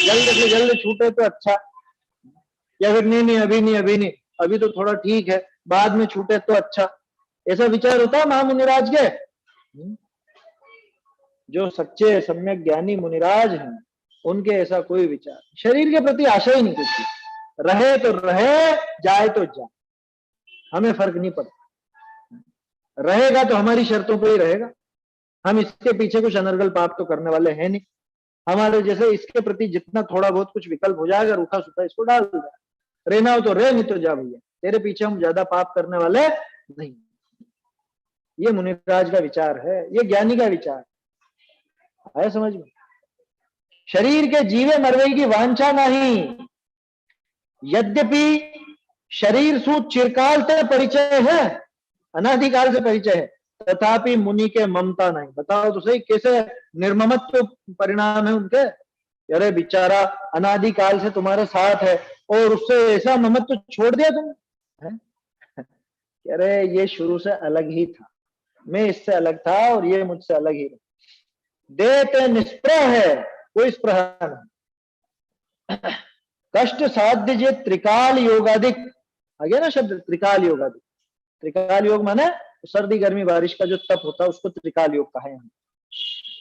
जल्द से जल्द छूटे तो अच्छा, या फिर नहीं अभी नहीं, अभी नहीं, अभी तो थोड़ा ठीक है, बाद में छूटे तो अच्छा, ऐसा विचार होता है महामुनिराज के। जो सच्चे सम्यक ज्ञानी मुनिराज हैं उनके ऐसा कोई विचार, शरीर के प्रति आशा ही नहीं कुछ, रहे तो रहे, जाए तो जाए, हमें फर्क नहीं पड़ता, रहेगा तो हमारी शर्तों पर ही रहेगा, हम इसके पीछे कुछ अनर्गल पाप तो करने वाले हैं नहीं, हमारे जैसे इसके प्रति जितना थोड़ा बहुत कुछ विकल्प हो जाएगा, रूखा सूखा इसको डाल देगा, रहना हो तो रह, नहीं तो जा भैया, तेरे पीछे हम ज्यादा पाप करने वाले नहीं। ये मुनिराज का विचार है, ये ज्ञानी का विचार है, समझ में। शरीर के जीवे मरवे की वांछा नहीं, यद्यपि शरीर सु चिरकाल से परिचय है, अनादिकाल से परिचय है, तथापि मुनि के ममता नहीं। बताओ तो सही, कैसे निर्ममत्व परिणाम है उनके। अरे बेचारा अनादिकाल से तुम्हारे साथ है और उससे ऐसा ममत्व छोड़ दिया तुमने। अरे ये शुरू से अलग ही था, मैं इससे अलग था और ये मुझसे अलग ही रहा। देते निष्प्रह है, कोई स्प्रह नहीं। कष्ट साध्य जे त्रिकाल योगादिक, आ गया ना शब्द त्रिकाल योगादिक। त्रिकाल योग माने सर्दी गर्मी बारिश का जो तप होता है उसको त्रिकाल योग कहा है।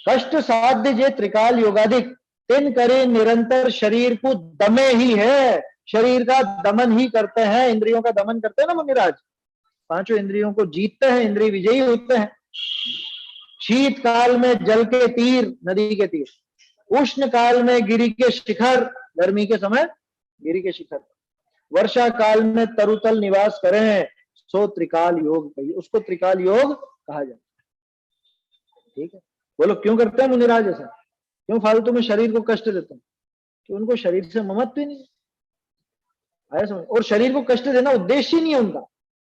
कष्ट साध्य जे त्रिकाल योगादिक, तिन करे निरंतर शरीर को दमे ही है, शरीर का दमन ही करते हैं, इंद्रियों का दमन करते हैं ना मुनिराज, पांचों इंद्रियों को जीतते हैं, इंद्रिय विजयी होते हैं। शीत काल में जल के तीर, नदी के तीर, उष्ण काल में गिरी के शिखर, गर्मी के समय गिरी के शिखर, वर्षा काल में तरुतल निवास करें, सो त्रिकाल योग कहिए, उसको त्रिकाल योग कहा जाता है। ठीक है, बोलो क्यों करते हैं मुनिराज ऐसा, क्यों फालतू में शरीर को कष्ट देते हैं? कि उनको शरीर से ममत्व ही नहीं है, समझ। और शरीर को कष्ट देना उद्देश्य ही नहीं है उनका,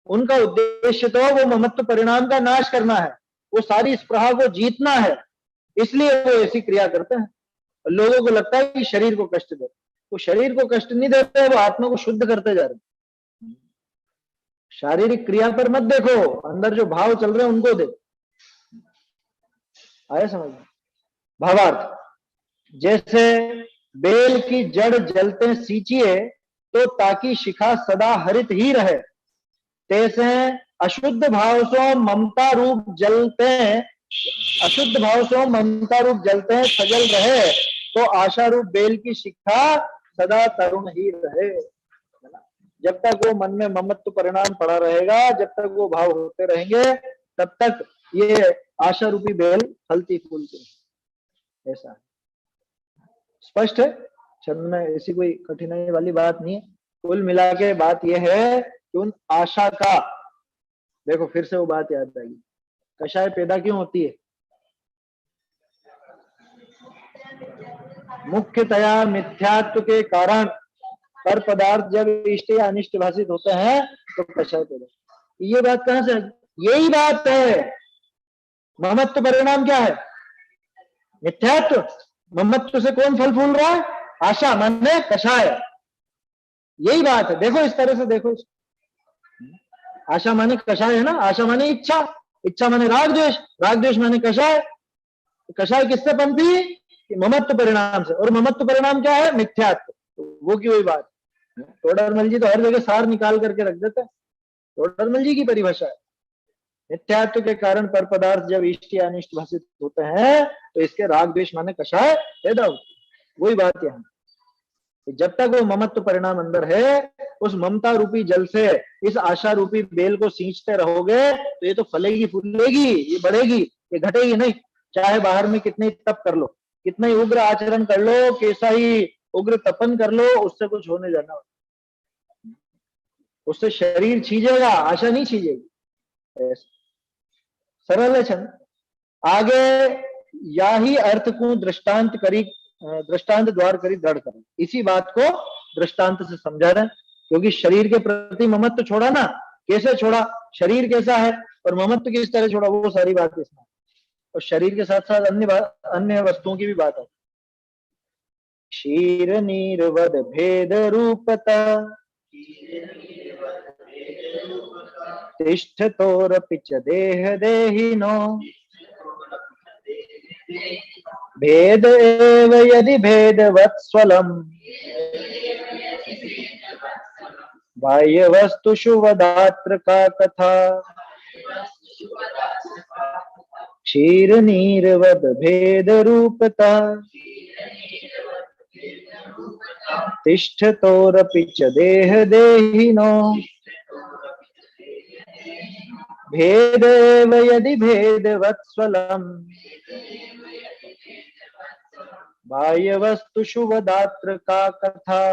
उनका उद्देश्य तो वो ममत्व परिणाम का नाश करना है, वो सारी स्प्रहा को जीतना है, इसलिए वो ऐसी क्रिया करते हैं। लोगों को लगता है कि शरीर को कष्ट दे, वो शरीर को कष्ट नहीं देते, वो आत्मा को शुद्ध करते जा रहे हैं। शारीरिक क्रिया पर मत देखो, अंदर जो भाव चल रहे हैं उनको देखो। आया समझ में? भावार्थ, जैसे बेल की जड़ जलते सींचिए तो ताकि शिखा सदा हरित ही रहे, तैसे अशुद्ध भाव से ममता रूप जलते, अशुद्ध भाव से ममता रूप जलते हैं सजल रहे, तो आशा रूप बेल की शिखा सदा तरुण ही रहे। जब तक वो मन में ममत्व परिणाम पड़ा रहेगा, जब तक वो भाव होते रहेंगे, तब तक ये आशा रूपी बेल फलती फूलती, ऐसा है। स्पष्ट है, छंद में ऐसी कोई कठिनाई वाली बात नहीं है। कुल मिला के बात यह है कि उन आशा का, देखो फिर से वो बात याद आएगी, कषाय पैदा क्यों होती है? मुख्यतया मिथ्यात्व के कारण। पर पदार्थ जब इष्ट या अनिष्ट भाषित होते हैं तो कषाय पैदा, ये बात कहां से? यही बात है। ममत्व परिणाम क्या है? मिथ्यात्व। ममत्व से कौन फल फूल रहा है? आशा, माने कषाय। यही बात है। देखो इस तरह से देखो, आशा माने कषाय है ना, आशा माने इच्छा, इच्छा माने राग द्वेष, राग द्वेष माने कषाय। कषाय किससे बनती? ममत्व परिणाम से। और ममत्व परिणाम क्या है? मिथ्यात्व। वो की वही बात। टोडरमल जी तो हर जगह सार निकाल करके रख देते हैं। टोडरमल जी की परिभाषा है, मिथ्यात्व के कारण पर पदार्थ जब इष्ट या अनिष्ट भाषित होते हैं तो इसके राग द्वेष माने कषाय पैदा होती है। वही बात यहाँ, जब तक वो ममत्व परिणाम अंदर है, उस ममता रूपी जल से इस आशा रूपी बेल को सींचते रहोगे तो ये तो फलेगी फूलेगी, ये बढ़ेगी, ये घटेगी नहीं। चाहे बाहर में कितने तप कर लो, कितना ही उग्र आचरण कर लो, कैसा ही उग्र तपन कर लो, उससे कुछ होने जाना, उससे शरीर छीजेगा, आशा नहीं छीजेगी। सरल है छंद। आगे या ही अर्थ को दृष्टांत करी, दृष्टांत द्वार करी दृढ़ करें। इसी बात को दृष्टांत से समझा रहे, क्योंकि शरीर के प्रति ममत्व छोड़ा ना, कैसे छोड़ा, शरीर कैसा है और ममत्व किस तरह छोड़ा, वो सारी बात इसमें। और शरीर के साथ साथ अन्य वस्तुओं की भी बात है। क्षीर नीरवद भेद रूपता तिष्ठतोरपि च देह देहिनो, भेद एव यदि भेदवत्स्वलम् बाह्य वस्तुषु वदात्र का कथा। क्षीर नीरवद भेद रूपता तिष्ठतोरपि च देह देहिनो, भेद एव यदि भेदवत्स्वलम् बाह्य वस्तुषु वदात्र का कथा।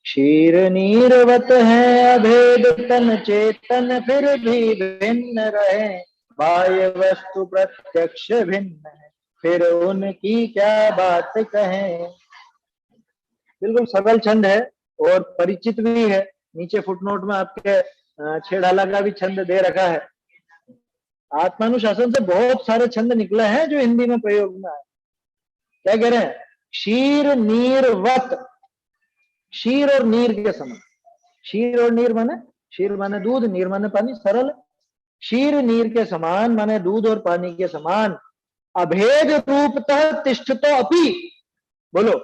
क्षीर नीरवत है अभेद तन चेतन, फिर भी भिन्न रहे, बाह्य वस्तु प्रत्यक्ष भिन्न है, फिर उनकी क्या बात कहें। बिल्कुल सरल छंद है और परिचित भी है। नीचे फुटनोट में आपके छेड़ाला का भी छंद दे रखा है। आत्मानुशासन से बहुत सारे छंद निकले हैं जो हिंदी में प्रयोग में आए। क्या कह रहे हैं? क्षीर नीरवत, क्षीर और नीर के समान। क्षीर और नीर माने, क्षीर माने दूध, नीर माने पानी, सरल। क्षीर नीर के समान माने दूध और पानी के समान, अभेद रूपतः तिष्ठतो अपि। बोलो,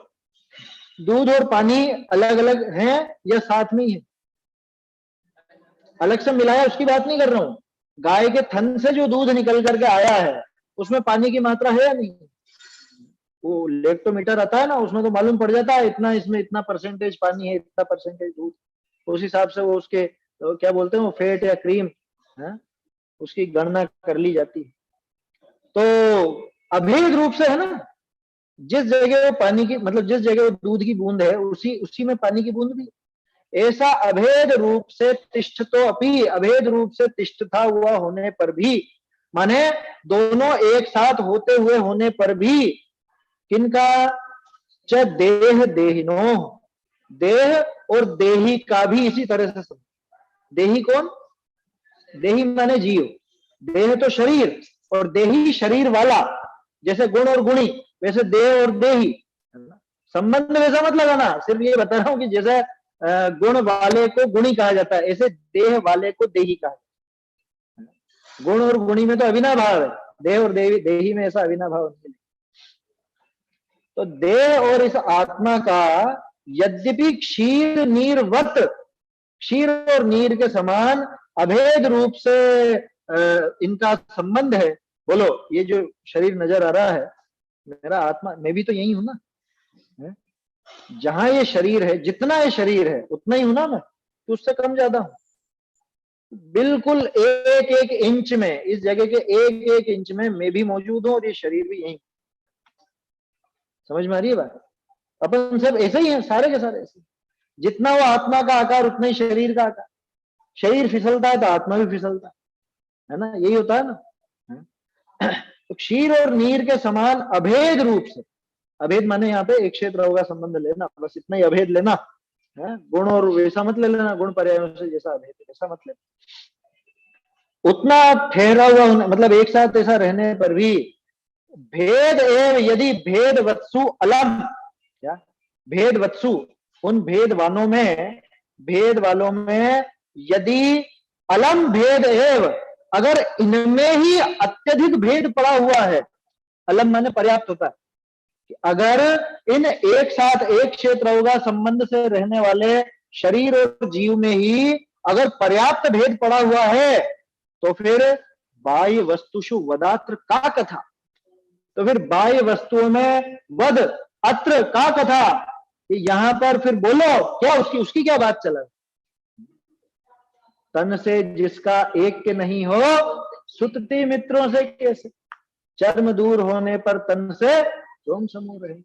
दूध और पानी अलग अलग हैं या साथ में ही है? अलग से मिलाया उसकी बात नहीं कर रहा हूं। गाय के थन से जो दूध निकल करके आया है उसमें पानी की मात्रा है या नहीं? वो लेक्टोमीटर आता है ना, उसमें तो मालूम पड़ जाता है इतना, इसमें इतना परसेंटेज पानी है, इतना परसेंटेज दूध। उस हिसाब से वो उसके तो क्या बोलते हैं, वो फैट या क्रीम है, उसकी गणना कर ली जाती है। तो अभेद रूप से है ना, जिस जगह वो पानी की, मतलब जिस जगह वो दूध की बूंद है उसी में पानी की बूंद भी, ऐसा अभेद रूप से तिष्ठतो अपि, अभेद रूप से तिष्ठता हुआ होने पर भी, माने दोनों एक साथ होते हुए होने पर भी, किनका? च देह देहिनो, देह और देही का भी इसी तरह से समझ। देही कौन? देही माने जीव, देह तो शरीर और देही शरीर वाला। जैसे गुण और गुणी वैसे देह और देही, संबंध वैसा मत लगाना, सिर्फ ये बता रहा हूं कि जैसे गुण वाले को गुणी कहा जाता है, ऐसे देह वाले को देही कहा जाता है। गुण और गुणी में तो अविनाभाव भाव है, देह और देवी देही में ऐसा अविनाभाव भाव नहीं। तो देह और इस आत्मा का यद्यपि क्षीर नीरवत, क्षीर और नीर के समान अभेद रूप से इनका संबंध है। बोलो, ये जो शरीर नजर आ रहा है, मेरा आत्मा, मैं भी तो यही हूं ना। जहां ये शरीर है, जितना ये शरीर है उतना ही हूं ना मैं, तो उससे कम ज्यादा हूं। बिल्कुल एक एक इंच में, इस जगह के एक एक इंच में मैं भी मौजूद हूं और ये शरीर भी यही। समझ में आ रही है बात? अपन सब ऐसे ही हैं, सारे के सारे ऐसे। जितना वो आत्मा का आकार उतना ही शरीर का आकार। शरीर फिसलता है तो आत्मा भी फिसलता है ना, यही होता है ना। तो क्षीर और नीर के समान अभेद रूप से, अभेद माने यहाँ पे एक क्षेत्र होगा संबंध लेना, बस इतना ही अभेद लेना है। गुण और वैसा मत ले लेना, गुण पर्यायों से जैसा अभेद ऐसा मत लेना। उतना ठहरा हुआ मतलब एक साथ ऐसा रहने पर भी भेद एवं यदि भेद वत्सु अलम, क्या भेद वत्सु, उन भेद वालों में यदि अलम भेद एवं, अगर इनमें ही अत्यधिक भेद पड़ा हुआ है, अलम माने पर्याप्त होता है, अगर इन एक साथ एक क्षेत्र होगा संबंध से रहने वाले शरीर और जीव में ही अगर पर्याप्त भेद पड़ा हुआ है, तो फिर बाह्य वस्तुषु वदात्र का कथा, तो फिर बाह्य वस्तुओं में वद अत्र का कथा, यहां पर फिर बोलो क्या उसकी क्या बात चला। तन से जिसका एक के नहीं हो, सुतती मित्रों से कैसे, चर्म दूर होने पर तन से रोम समूह रहे।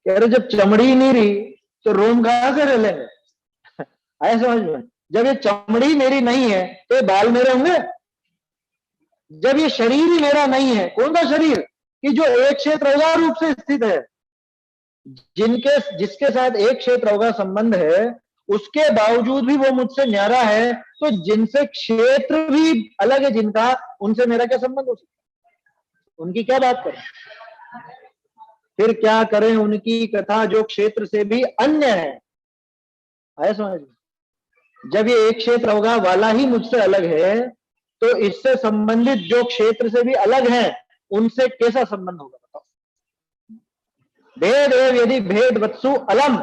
कह रहे जब चमड़ी नहीं रही तो रोम कहां से रह लेंगे। आया समझ में? जब ये चमड़ी मेरी नहीं है तो ये बाल मेरे होंगे। जब ये शरीर ही मेरा नहीं है, कौन सा शरीर कि जो एक क्षेत्र होगा रूप से स्थित है, जिसके साथ एक क्षेत्र होगा संबंध है, उसके बावजूद भी वो मुझसे न्यारा है, तो जिनसे क्षेत्र भी अलग है जिनका, उनसे मेरा क्या संबंध हो सकता, उनकी क्या बात करें, फिर क्या करें उनकी कथा जो क्षेत्र से भी अन्य है। आया समझ में? जब ये एक क्षेत्र होगा वाला ही मुझसे अलग है, तो इससे संबंधित जो क्षेत्र से भी अलग है उनसे कैसा संबंध होगा बताओ। भेद एव यदि भेद वत्सु अलम,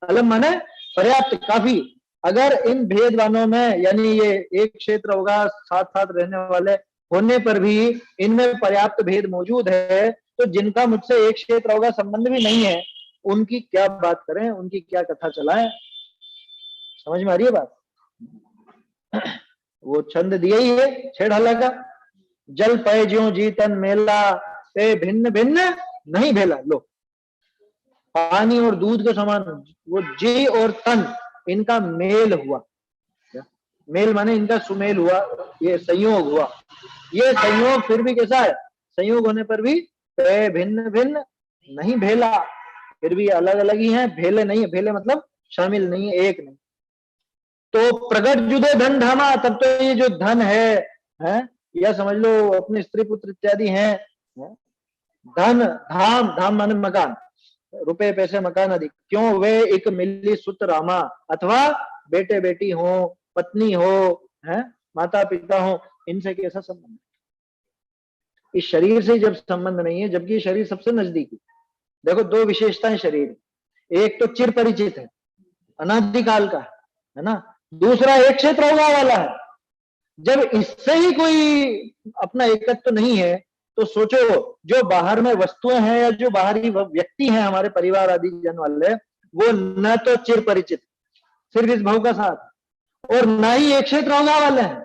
अलम माने पर्याप्त, काफी, अगर इन भेद वालों में यानी ये एक क्षेत्र होगा साथ साथ रहने वाले होने पर भी इनमें पर्याप्त भेद मौजूद है, तो जिनका मुझसे एक क्षेत्र होगा संबंध भी नहीं है, उनकी क्या बात करें, उनकी क्या कथा चलाएं। समझ में आ रही है बात? वो छंद दिया ही है छेड़हला का, जल पय ज्यों जी तन मेला पे भिन्न भिन्न नहीं भेला। लो, पानी और दूध के समान वो जी और तन इनका मेल हुआ, मेल माने इनका सुमेल हुआ, ये संयोग हुआ। ये संयोग फिर भी कैसा है, संयोग होने पर भी पे भिन्न भिन्न नहीं भेला, फिर भी अलग अलग ही हैं, भेले नहीं है, भेले मतलब शामिल नहीं है, एक नहीं। तो प्रगट जुदे धन धामा, तब तो ये जो धन है या समझ लो अपने स्त्री पुत्र इत्यादि हैं, धन धाम, धाम माने मकान, रुपए पैसे मकान आदि, क्यों वे एक मिली सुत रामा, अथवा बेटे बेटी हो, पत्नी हो, है माता पिता हो, इनसे कैसा संबंध? इस शरीर से जब संबंध नहीं है, जबकि शरीर सबसे नजदीकी। देखो दो विशेषताएं शरीर, एक तो चिर परिचित है, अनादिकाल का है ना, दूसरा एक क्षेत्र होगा वाला है। जब इससे ही कोई अपना एकत्व तो नहीं है, तो सोचो जो बाहर में वस्तुएं हैं या जो बाहरी व्यक्ति हैं हमारे परिवार आदि जन वाले, वो न तो चिर परिचित सिर्फ इस भाव का साथ, और न ही एक क्षेत्र होगा वाले हैं।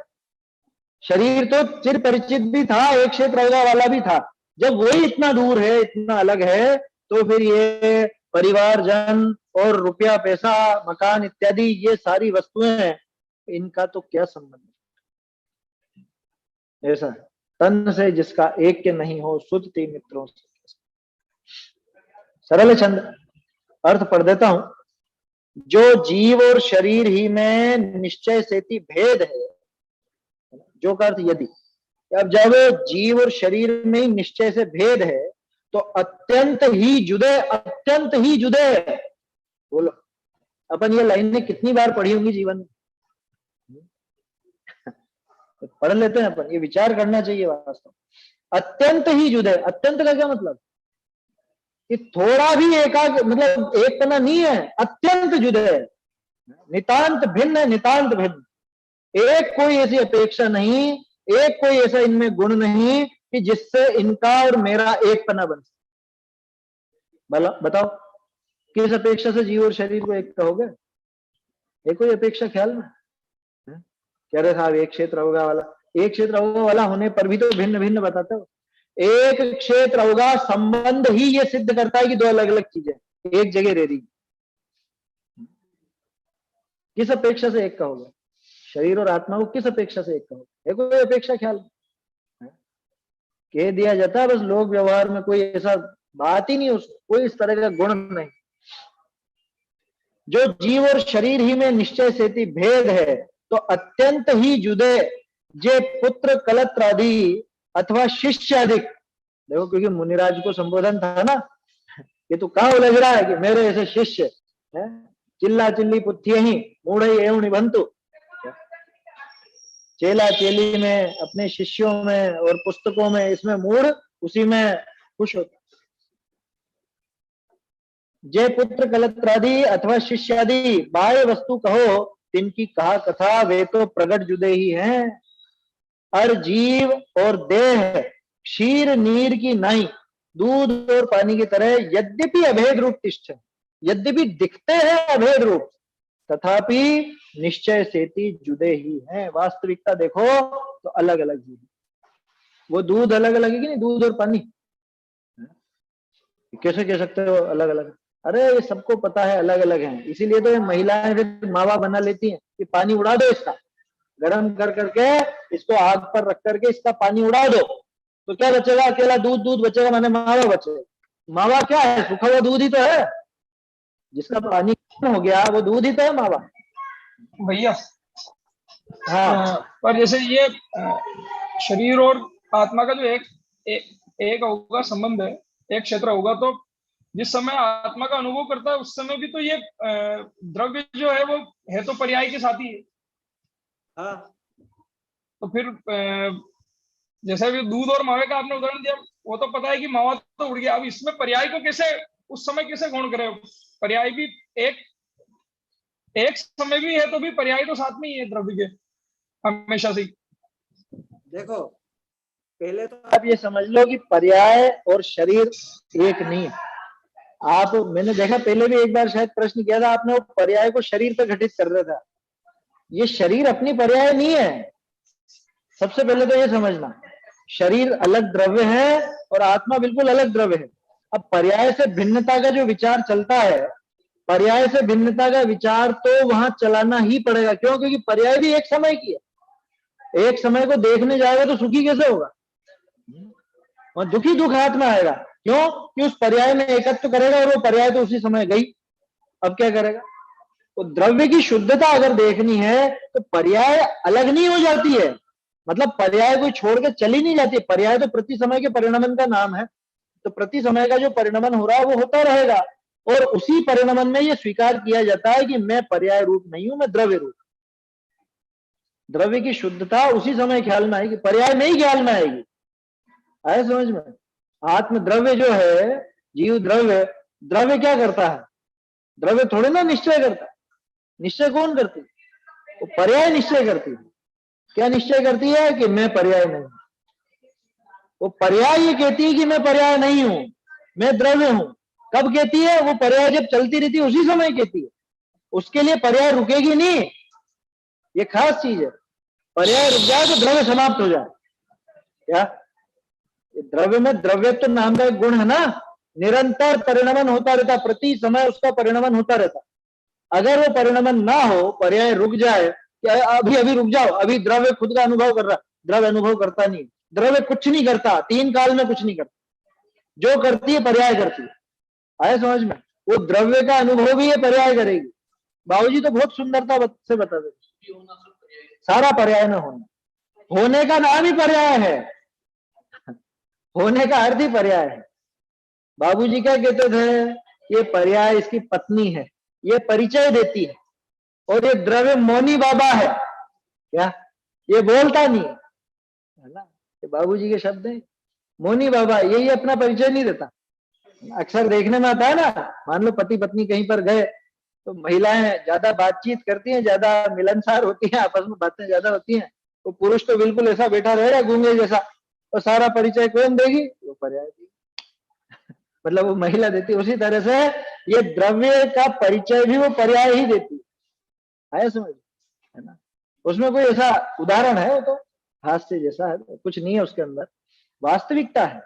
शरीर तो चिर परिचित भी था, एक क्षेत्र होगा वाला भी था, जब वही इतना दूर है, इतना अलग है, तो फिर ये परिवार जन और रुपया पैसा मकान इत्यादि ये सारी वस्तुएं हैं, इनका तो क्या संबंध। ऐसा है, तन से जिसका एक के नहीं हो, सुधती मित्रों से। सरल छंद, अर्थ पढ़ देता हूं। जो जीव और शरीर ही में निश्चय सेति भेद है, जो का अर्थ यदि, अब जब जीव और शरीर में ही निश्चय से भेद है, तो अत्यंत ही जुदे, अत्यंत ही जुदे। बोलो, अपन ये लाइनें कितनी बार पढ़ी होंगी जीवन में। तो पढ़ लेते हैं अपन, ये विचार करना चाहिए वास्तव। अत्यंत ही जुदे, अत्यंत का क्या मतलब कि थोड़ा भी एकाग्र, मतलब एक पना नहीं है, अत्यंत जुदे है, नितांत भिन्न है, नितांत भिन्न। एक कोई ऐसी अपेक्षा नहीं, एक कोई ऐसा इनमें गुण नहीं कि जिससे इनका और मेरा एक पना बन सके। बताओ किस अपेक्षा से जीव और शरीर को एक कहोगे? एक कोई अपेक्षा ख्याल में? कह रहे साहब एक क्षेत्र अवगा वाला, एक क्षेत्र अवगा वाला होने पर भी तो भिन्न भिन्न बताते हो। एक क्षेत्र अवगा संबंध ही ये सिद्ध करता है कि दो अलग अलग चीजें एक जगह रह रही। किस अपेक्षा से एक कहोगे? शरीर और आत्मा को किस अपेक्षा से एक कहोगे? कोई अपेक्षा ख्याल कह दिया जाता है बस, लोक व्यवहार में कोई ऐसा बात ही नहीं, उसको कोई इस तरह का गुण नहीं। जो जीव और शरीर ही में निश्चय से भेद है, तो अत्यंत ही जुदे जे पुत्र कलत्रादि अथवा शिष्य अधिक। देखो क्योंकि मुनिराज को संबोधन था ना, ये तो कहां उलझ रहा है कि मेरे ऐसे शिष्य है, चिल्ला चिल्ली पुत्थिये ही मूढ़ एवं निबंतु। चेला चेली में, अपने शिष्यों में और पुस्तकों में, इसमें मूढ़ उसी में खुश होता। जय पुत्र कलत्रादि अथवा शिष्यादि बाह्य वस्तु कहो, तिनकी कहा कथा वे तो प्रगट जुदे ही हैं। और जीव और देह क्षीर नीर की नाई, दूध और पानी की तरह यद्यपि अभेद रूप तिष्ठ, यद्यपि दिखते हैं अभेद रूप, तथापि निश्चय सेति जुदे ही हैं। वास्तविकता देखो तो अलग अलग जीव। वो दूध अलग अलग है कि नहीं, दूध और पानी कैसे कह सकते हो अलग अलग? अरे ये सबको पता है अलग अलग हैं, इसीलिए तो ये महिलाएं फिर मावा बना लेती हैं कि पानी उड़ा दो इसका, गर्म कर करके इसको आग पर रख करके इसका पानी उड़ा दो, तो क्या बचेगा? अकेला दूध दूध बचेगा, माने मावा बचेगा। मावा क्या है? सूखा हुआ दूध ही तो है, जिसका पानी हो गया वो दूध ही तो है मावा भैया। हाँ। पर जैसे ये शरीर और आत्मा का जो एक होगा संबंध है, एक क्षेत्र होगा, तो जिस समय आत्मा का अनुभव करता है उस समय भी तो ये द्रव्य जो है वो है तो पर्याय के साथ ही है। हाँ। तो फिर जैसे भी दूध और मावे का आपने उदाहरण दिया, वो तो पता है कि मावा तो उड़ गया, अब इसमें पर्याय को कैसे उस समय कैसे गौण करें? पर्याय भी एक समय भी है तो भी पर्याय तो साथ में ही है द्रव्य के हमेशा से। देखो पहले तो आप ये समझ लो कि पर्याय और शरीर एक नहीं है। आप, मैंने देखा पहले भी एक बार शायद प्रश्न किया था आपने, वो पर्याय को शरीर पर घटित कर रहा था। ये शरीर अपनी पर्याय नहीं है, सबसे पहले तो ये समझना। शरीर अलग द्रव्य है और आत्मा बिल्कुल अलग द्रव्य है। अब पर्याय से भिन्नता का जो विचार चलता है, पर्याय से भिन्नता का विचार तो वहां चलाना ही पड़ेगा। क्यों? क्योंकि पर्याय भी एक समय की है। एक समय को देखने जाएगा तो सुखी कैसे होगा, और दुखी दुख हाथ में आएगा। क्यों? कि उस पर्याय में एकत्व करेगा और वो पर्याय तो उसी समय गई, अब क्या करेगा? तो द्रव्य की शुद्धता अगर देखनी है तो पर्याय अलग नहीं हो जाती है, मतलब पर्याय कोई छोड़ के चली नहीं जाती। पर्याय तो प्रति समय के परिणमन का नाम है, तो प्रति समय का जो परिणमन हो रहा है वो होता रहेगा, और उसी परिणमन में ये स्वीकार किया जाता है कि मैं पर्याय रूप नहीं हूं, मैं द्रव्य रूप। द्रव्य की शुद्धता उसी समय ख्याल में आएगी, पर्याय नहीं ख्याल में आएगी। आए समझ में? आत्म द्रव्य जो है, जीव द्रव्य, द्रव्य क्या करता है? द्रव्य थोड़े ना निश्चय करता है। निश्चय कौन करती है? वो पर्याय निश्चय करती है। क्या निश्चय करती है? कि मैं पर्याय नहीं हूं। वो पर्याय ये कहती है कि मैं पर्याय नहीं हूं, मैं द्रव्य हूं। कब कहती है? वो पर्याय जब चलती रहती है उसी समय कहती है। उसके लिए पर्याय रुकेगी नहीं, ये खास चीज है। पर्याय रुक जाए तो द्रव्य समाप्त हो जाए। क्या द्रव्य में द्रव्यत्व नाम का एक गुण है ना, निरंतर परिणमन होता रहता, प्रति समय उसका परिणमन होता रहता। अगर वो परिणमन ना हो, पर्याय रुक जाए, अभी अभी रुक जाओ, अभी द्रव्य खुद का अनुभव कर रहा, द्रव्य अनुभव करता नहीं। द्रव्य कुछ नहीं करता, तीन काल में कुछ नहीं करता। जो करती है पर्याय करती है। आए समझ में? वो द्रव्य का अनुभव भी ये पर्याय करेगी। बाबूजी तो बहुत सुंदरता से बता देते, सारा पर्याय में होना, होने का नाम ही पर्याय है, होने का अर्थ ही पर्याय है। बाबूजी क्या कहते थे? ये पर्याय इसकी पत्नी है, ये परिचय देती है, और ये द्रव्य मौनी बाबा है। क्या ये बोलता नहीं है ना, ये बाबूजी के शब्द हैं। मोनी बाबा यही अपना परिचय नहीं देता। अक्सर देखने में आता है ना, मान लो पति पत्नी कहीं पर गए तो महिलाएं ज्यादा बातचीत करती हैं, ज्यादा मिलनसार होती हैं, आपस में बातें ज्यादा होती हैं। वो पुरुष तो बिल्कुल ऐसा बैठा रहेगा गूंगे जैसा, और सारा परिचय कौन देगी? वो पर्याय देगी। मतलब वो महिला देती है। उसी तरह से ये द्रव्य का परिचय भी वो पर्याय ही देती है समझ, है ना। उसमें कोई ऐसा उदाहरण है, वो तो हास्य जैसा है, कुछ नहीं है उसके अंदर, वास्तविकता है।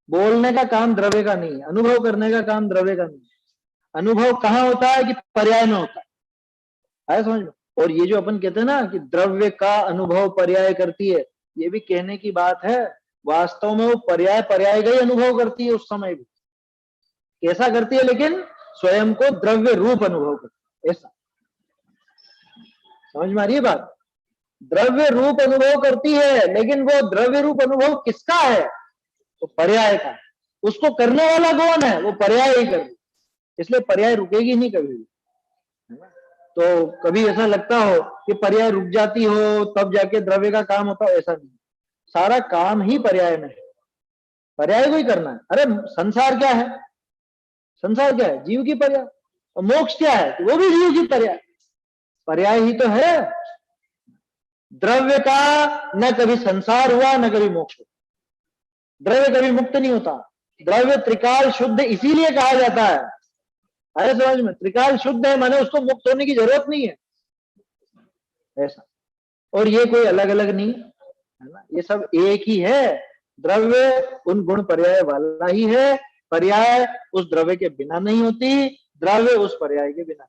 बोलने का काम द्रव्य का नहीं है, अनुभव करने का काम द्रव्य का नहीं है। अनुभव कहाँ होता है? कि पर्याय में होता है समझ में। और ये जो अपन कहते हैं ना कि द्रव्य का अनुभव पर्याय करती है, ये भी कहने की बात है। वास्तव में वो पर्याय पर्याय का ही अनुभव करती है उस समय भी। कैसा करती है? लेकिन स्वयं को द्रव्य रूप अनुभव करती है, ऐसा समझ में आ रही है बात। द्रव्य रूप अनुभव करती है, लेकिन वो द्रव्य रूप अनुभव किसका है? तो पर्याय का। उसको करने वाला कौन है? वो पर्याय ही कर रही, इसलिए पर्याय रुकेगी नहीं कभी भी, है ना। तो कभी ऐसा लगता हो कि पर्याय रुक जाती हो तब जाके द्रव्य का काम होता हो, ऐसा नहीं। सारा काम ही पर्याय में है, पर्याय को ही करना है। अरे संसार क्या है? संसार क्या है? जीव की पर्याय। और मोक्ष क्या है? वो भी जीव की पर्याय, पर्याय ही तो है। द्रव्य का न कभी संसार हुआ न कभी मोक्ष हुआ, द्रव्य कभी मुक्त नहीं होता। द्रव्य त्रिकाल शुद्ध इसीलिए कहा जाता है, अरे समझ में, त्रिकाल शुद्ध है माने उसको मुक्त होने की जरूरत नहीं है, ऐसा। और ये कोई अलग अलग नहीं है ना, ये सब एक ही है। द्रव्य उन गुण पर्याय वाला ही है, पर्याय उस द्रव्य के बिना नहीं होती, द्रव्य उस पर्याय के बिना।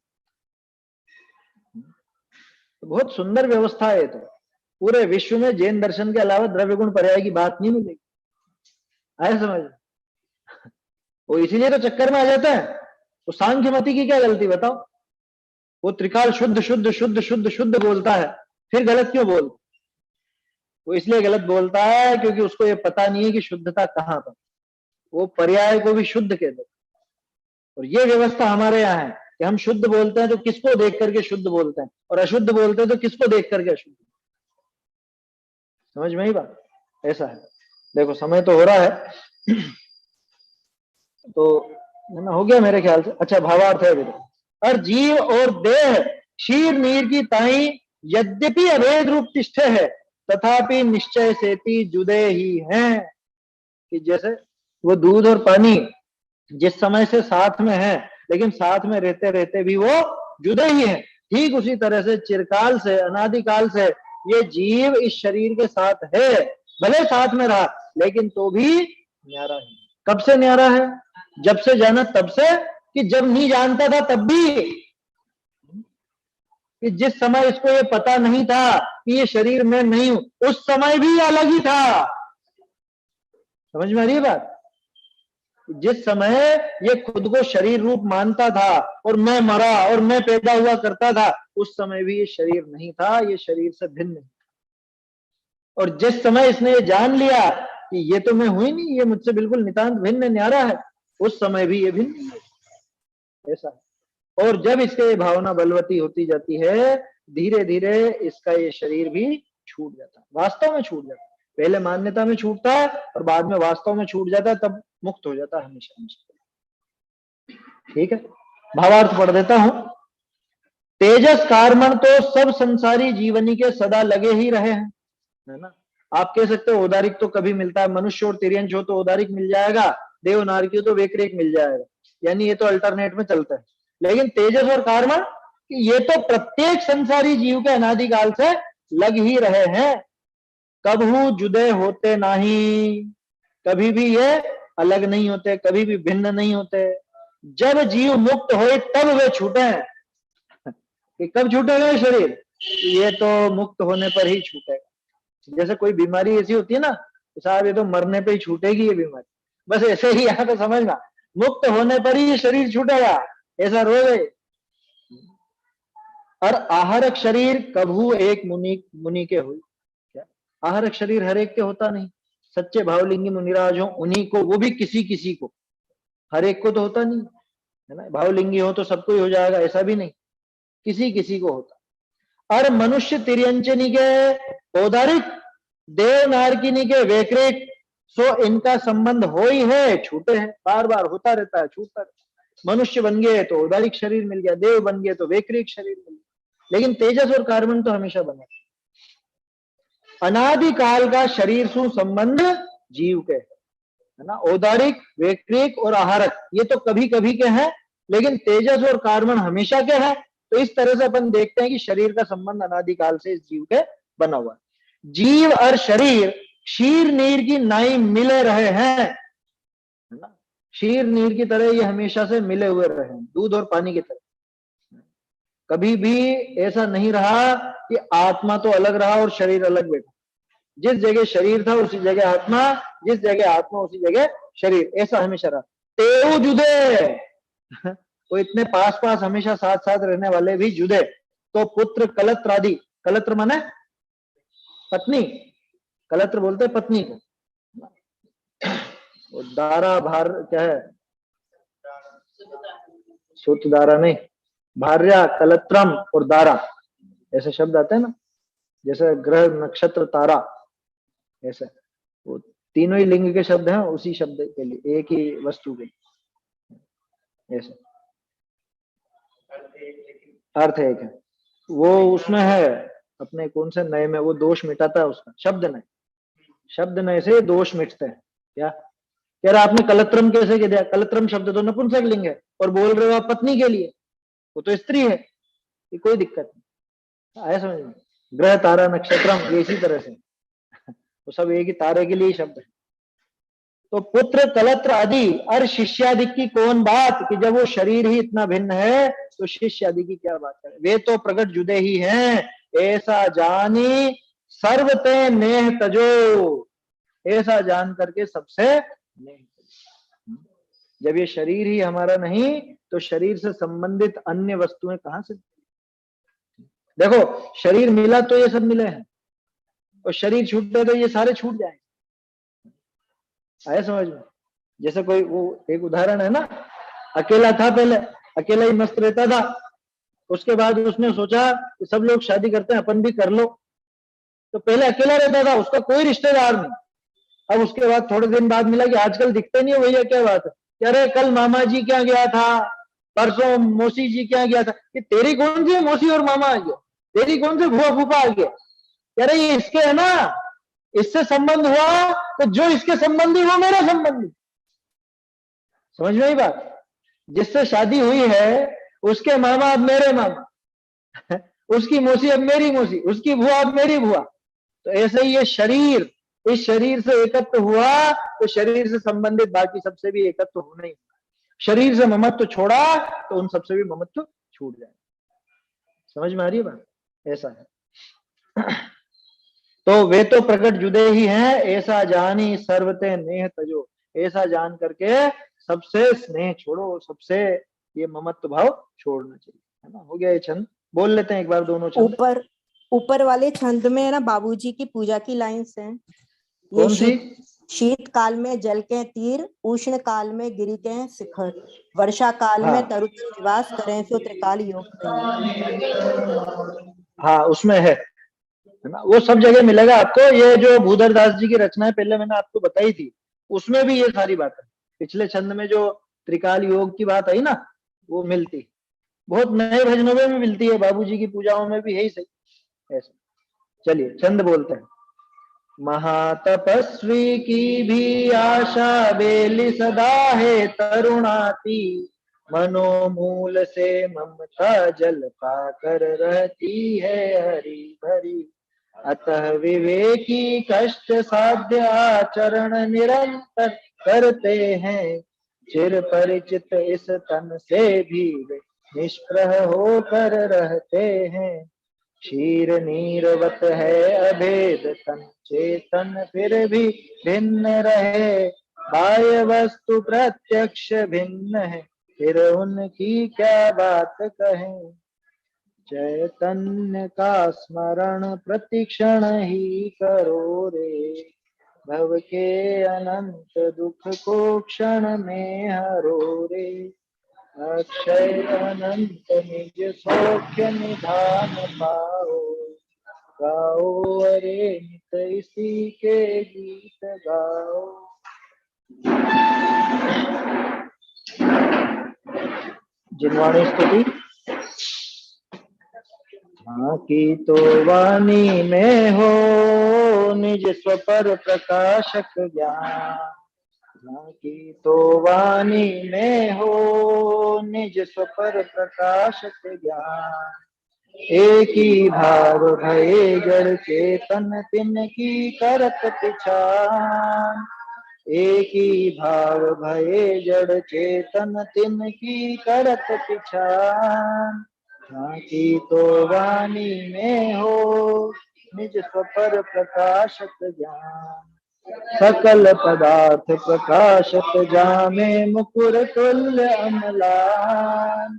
तो बहुत सुंदर व्यवस्था है। तो पूरे विश्व में जैन दर्शन के अलावा द्रव्य गुण पर्याय की बात नहीं मिलेगी, आए समझ। वो इसीलिए तो चक्कर में आ जाता है। तो सांख्य मति की क्या गलती बताओ? वो त्रिकाल शुद्ध शुद्ध शुद्ध शुद्ध शुद्ध बोलता है, फिर गलत क्यों बोल? वो इसलिए गलत बोलता है क्योंकि उसको ये पता नहीं है कि शुद्धता कहां पर। वो पर्याय को भी शुद्ध कह दे। और ये व्यवस्था हमारे यहाँ है कि हम शुद्ध बोलते हैं तो किसको देख करके शुद्ध बोलते हैं, और अशुद्ध बोलते हैं तो किसको देख करके अशुद्ध। समझ में ही बात, ऐसा है। देखो समय तो हो रहा है तो ना, हो गया मेरे ख्याल से। अच्छा, भावार्थ है मेरे। और जीव और देह क्षीर नीर की ताई यद्यपि अभेद रूप तिष्ठे है, तथापि निश्चय सेति जुदे ही हैं। कि जैसे वो दूध और पानी जिस समय से साथ में है, लेकिन साथ में रहते रहते भी वो जुदे ही हैं, ठीक उसी तरह से चिरकाल से, अनादिकाल से ये जीव इस शरीर के साथ है, भले साथ में रहा लेकिन तो भी न्यारा है। कब से न्यारा है? जब से जाना तब से, कि जब नहीं जानता था तब भी, कि जिस समय इसको ये पता नहीं था कि ये शरीर में नहीं हूं, उस समय भी अलग ही था। समझ में आ रही है बात? जिस समय ये खुद को शरीर रूप मानता था और मैं मरा और मैं पैदा हुआ करता था, उस समय भी ये शरीर नहीं था, ये शरीर से भिन्न। और जिस समय इसने ये जान लिया कि ये तो मैं हूं ही नहीं, ये मुझसे बिल्कुल नितांत भिन्न न्यारा है, उस समय भी ये भिन्न है, ऐसा। और जब इसके भावना बलवती होती जाती है, धीरे धीरे इसका ये शरीर भी छूट जाता है, वास्तव में छूट जाता है। पहले मान्यता में छूटता है और बाद में वास्तव में छूट जाता है, तब मुक्त हो जाता है हमेशा हमेशा। ठीक है, भावार्थ पढ़ देता हूं। तेजस कार्मण तो सब संसारी जीवनी के सदा लगे ही रहे हैं, है ना। आप कह सकते हो औदारिक तो कभी मिलता है, मनुष्य और तिर्यंश हो तो औदारिक मिल जाएगा, देव नारकी तो वेकरेक मिल जाएगा, यानी ये तो अल्टरनेट में चलता है। लेकिन तेजस और कार्मण ये तो प्रत्येक संसारी जीव के अनादिकाल से लग ही रहे हैं, कबहू जुदे होते नहीं, कभी भी ये अलग नहीं होते, कभी भी भिन्न नहीं होते। जब जीव मुक्त होए तब वे छूटे। कि कब छूटेगा ये शरीर? ये तो मुक्त होने पर ही छूटेगा। जैसे कोई बीमारी ऐसी होती है ना, साहब ये तो मरने पे ही छूटेगी ये बीमारी, बस ऐसे ही यहाँ तो समझना, मुक्त होने पर ही ये शरीर छूटेगा, ऐसा रोग है। और आहारक शरीर कभू एक मुनि के हुई। क्या आहारक शरीर हर एक के होता नहीं, सच्चे भावलिंगी मुनिराज हो उन्हीं को, वो भी किसी किसी को, हर एक को तो होता नहीं है ना। भावलिंगी हो तो सबको ही हो जाएगा, ऐसा भी नहीं, किसी किसी को होता। और मनुष्य तिर्यंचनी के औदारिक देव नारकिनी के वैकृत, सो इनका संबंध हो ही है, छूटे हैं, बार बार होता रहता है, छूटता रहता है। मनुष्य बन गए तो औदारिक शरीर मिल गया, देव बन गए तो वैकृत शरीर मिल गया, लेकिन तेजस और कार्बन तो हमेशा बने। अनादिकाल का शरीर सु संबंध जीव के है ना, औदारिक वैकृत और आहारक ये तो कभी कभी के हैं, लेकिन तेजस और कार्बन हमेशा के हैं। तो इस तरह से अपन देखते हैं कि शरीर का संबंध अनादिकाल से इस जीव के बना हुआ है। जीव और शरीर क्षीर नीर की नाई मिले रहे हैं, है ना, क्षीर नीर की तरह ये हमेशा से मिले हुए रहे हैं, दूध और पानी की तरह। कभी भी ऐसा नहीं रहा कि आत्मा तो अलग रहा और शरीर अलग बैठा। जिस जगह शरीर था उसी जगह आत्मा, जिस जगह आत्मा उसी जगह शरीर, ऐसा हमेशा रहा। तेऊ जुदे वो इतने पास पास हमेशा साथ साथ रहने वाले भी जुदे। तो पुत्र कलत्र आदि, कलत्र माने पत्नी, कलत्र बोलते पत्नी को, वो दारा भार क्या है, सूत दारा नहीं, भार्या कलत्रम और दारा ऐसे शब्द आते हैं ना, जैसे ग्रह नक्षत्र तारा, ऐसे वो तीनों ही लिंग के शब्द हैं उसी शब्द के लिए, एक ही वस्तु के, ऐसे अर्थ एक है। वो उसमें है अपने कौन से नए में वो दोष मिटाता है उसका, शब्द नए, शब्द नए से दोष मिटते हैं। क्या कह रहा आपने कलत्रम कैसे कह दिया, कलत्रम शब्द तो नपुंसक लिंग है और बोल रहे हो आप पत्नी के लिए, वो तो स्त्री है, ये कोई दिक्कत नहीं, आया समझ में। ग्रह तारा नक्षत्रम ये इसी तरह से वो सब एक ही तारे के लिए शब्द है। तो पुत्र कलत्र आदि और शिष्यादि की कौन बात, कि जब वो शरीर ही इतना भिन्न है तो शिष्य आदि की क्या बात है। वे तो प्रकट जुदे ही हैं, ऐसा जानी सर्वते नेह तजो, ऐसा जान करके सबसे नेह। जब ये शरीर ही हमारा नहीं तो शरीर से संबंधित अन्य वस्तुएं कहां से। देखो शरीर मिला तो ये सब मिले हैं, और शरीर छूटे तो ये सारे छूट जाएंगे, आया समझ में। जैसे कोई वो एक उदाहरण है ना, अकेला था पहले, अकेला ही मस्त रहता था, उसके बाद उसने सोचा कि सब लोग शादी करते हैं अपन भी कर लो, तो पहले अकेला रहता था, उसका कोई रिश्तेदार नहीं। अब उसके बाद थोड़े दिन बाद मिला कि आजकल दिखते नहीं है भैया, क्या बात है, कह रहे कल मामा जी क्या गया था, परसों मौसी जी क्या गया था, कि तेरी कौन सी मौसी और मामा आ गया, तेरी कौन से भुआ फूफा आ गया, कह रहे ये इसके है ना, इससे संबंध हुआ तो जो इसके संबंधी वो मेरा संबंधी। समझ में आई बात, जिससे शादी हुई है उसके मामा अब मेरे मामा उसकी मौसी अब मेरी मौसी, उसकी भुआ अब मेरी भुआ। तो ऐसे ही ये शरीर, इस शरीर से एकत्व हुआ तो शरीर से संबंधित बाकी सबसे भी एकत्व होना ही। शरीर से ममत्व छोड़ा तो उन सबसे भी ममत्व छूट जाए। समझ में आ रही है बात, ऐसा है। तो वे तो प्रकट जुदे ही हैं, ऐसा जानी सर्वते नेह तजो, ऐसा जान करके सबसे स्नेह छोड़ो, सबसे ये ममत्व भाव छोड़ना चाहिए, है ना। हो गया ये छंद, बोल लेते हैं एक बार दोनों छंद। ऊपर वाले छंद में है ना बाबूजी की पूजा की लाइन्स हैं। कौन सी? शीत काल में जल के तीर, उष्ण काल में गिरि के शिखर, वर्षा काल में तरुतल निवास करें सो त्रिकाल योग करें। हाँ उसमें है ना, वो सब जगह मिलेगा आपको। ये जो भूधर दास जी की रचना है पहले मैंने आपको बताई थी, उसमें भी ये सारी बात है। पिछले छंद में जो त्रिकाल योग की बात आई ना, वो मिलती, बहुत नए भजनों में भी मिलती है, बाबूजी की पूजाओं में भी है ही सही ऐसा। चलिए छंद बोलते हैं। महातपस्वी की भी आशा बेली सदा है तरुणाती, मनोमूल से ममता जल पाकर रहती है हरी भरी, अतः विवेकी कष्ट साध्य आचरण निरंतर करते हैं, चिर परिचित इस तन से भी वे निष्प्रह होकर रहते हैं। क्षीर नीरवत है अभेद तन, चेतन फिर भी भिन्न रहे, बाह्य वस्तु प्रत्यक्ष भिन्न है, फिर उनकी क्या बात कहें। चैतन्य का स्मरण प्रतिक्षण ही करो रे, भव के अनंत दुख को क्षण में हरो रे, अक्षय अनंत निज सौख्य निधान पाओ, गाओ अरे नित इसी के गीत गाओ। जिनवाणी स्तुति। हाँ की तो वाणी में हो निज स्वपर प्रकाशक ज्ञान। हाँ की तो वाणी में हो निज स्वपर प्रकाशक ज्ञान। एक ही भाव भये जड़ चेतन तिन की करत पिछान। एक ही भाव भये जड़ चेतन तिन की करत पिछान। हाँ की तो वाणी में हो निज स्वपर प्रकाशक ज्ञान। सकल पदार्थ प्रकाशत जामे मुकुर तुल्य अमलान।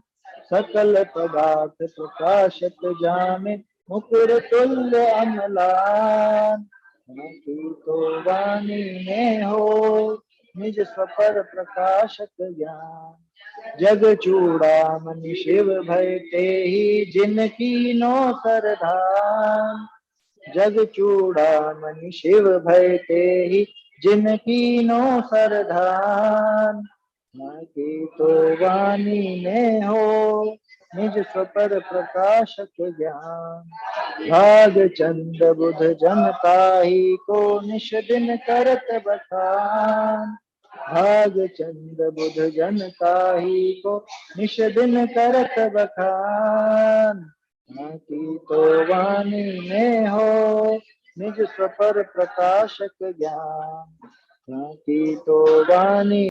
सकल पदार्थ प्रकाशत जामे मुकुर तुल्य अमलान। की तो वाणी में हो निज स्वपर प्रकाशक ज्ञान। जग चूड़ामणि शिव भय ते ही जिनकी नो सरधान। जग चूड़ामणि शिव भय ते ही जिनकी नो सरधान। की तो वाणी में हो निज स्वपर प्रकाशक ज्ञान। भाग चंद बुध जनता ही को निश दिन करत बखान। भाग चंद बुध जनता ही को निश दिन करत बखान। की तो वाणी में हो निज स्वपर प्रकाशक ज्ञान। की तो वाणी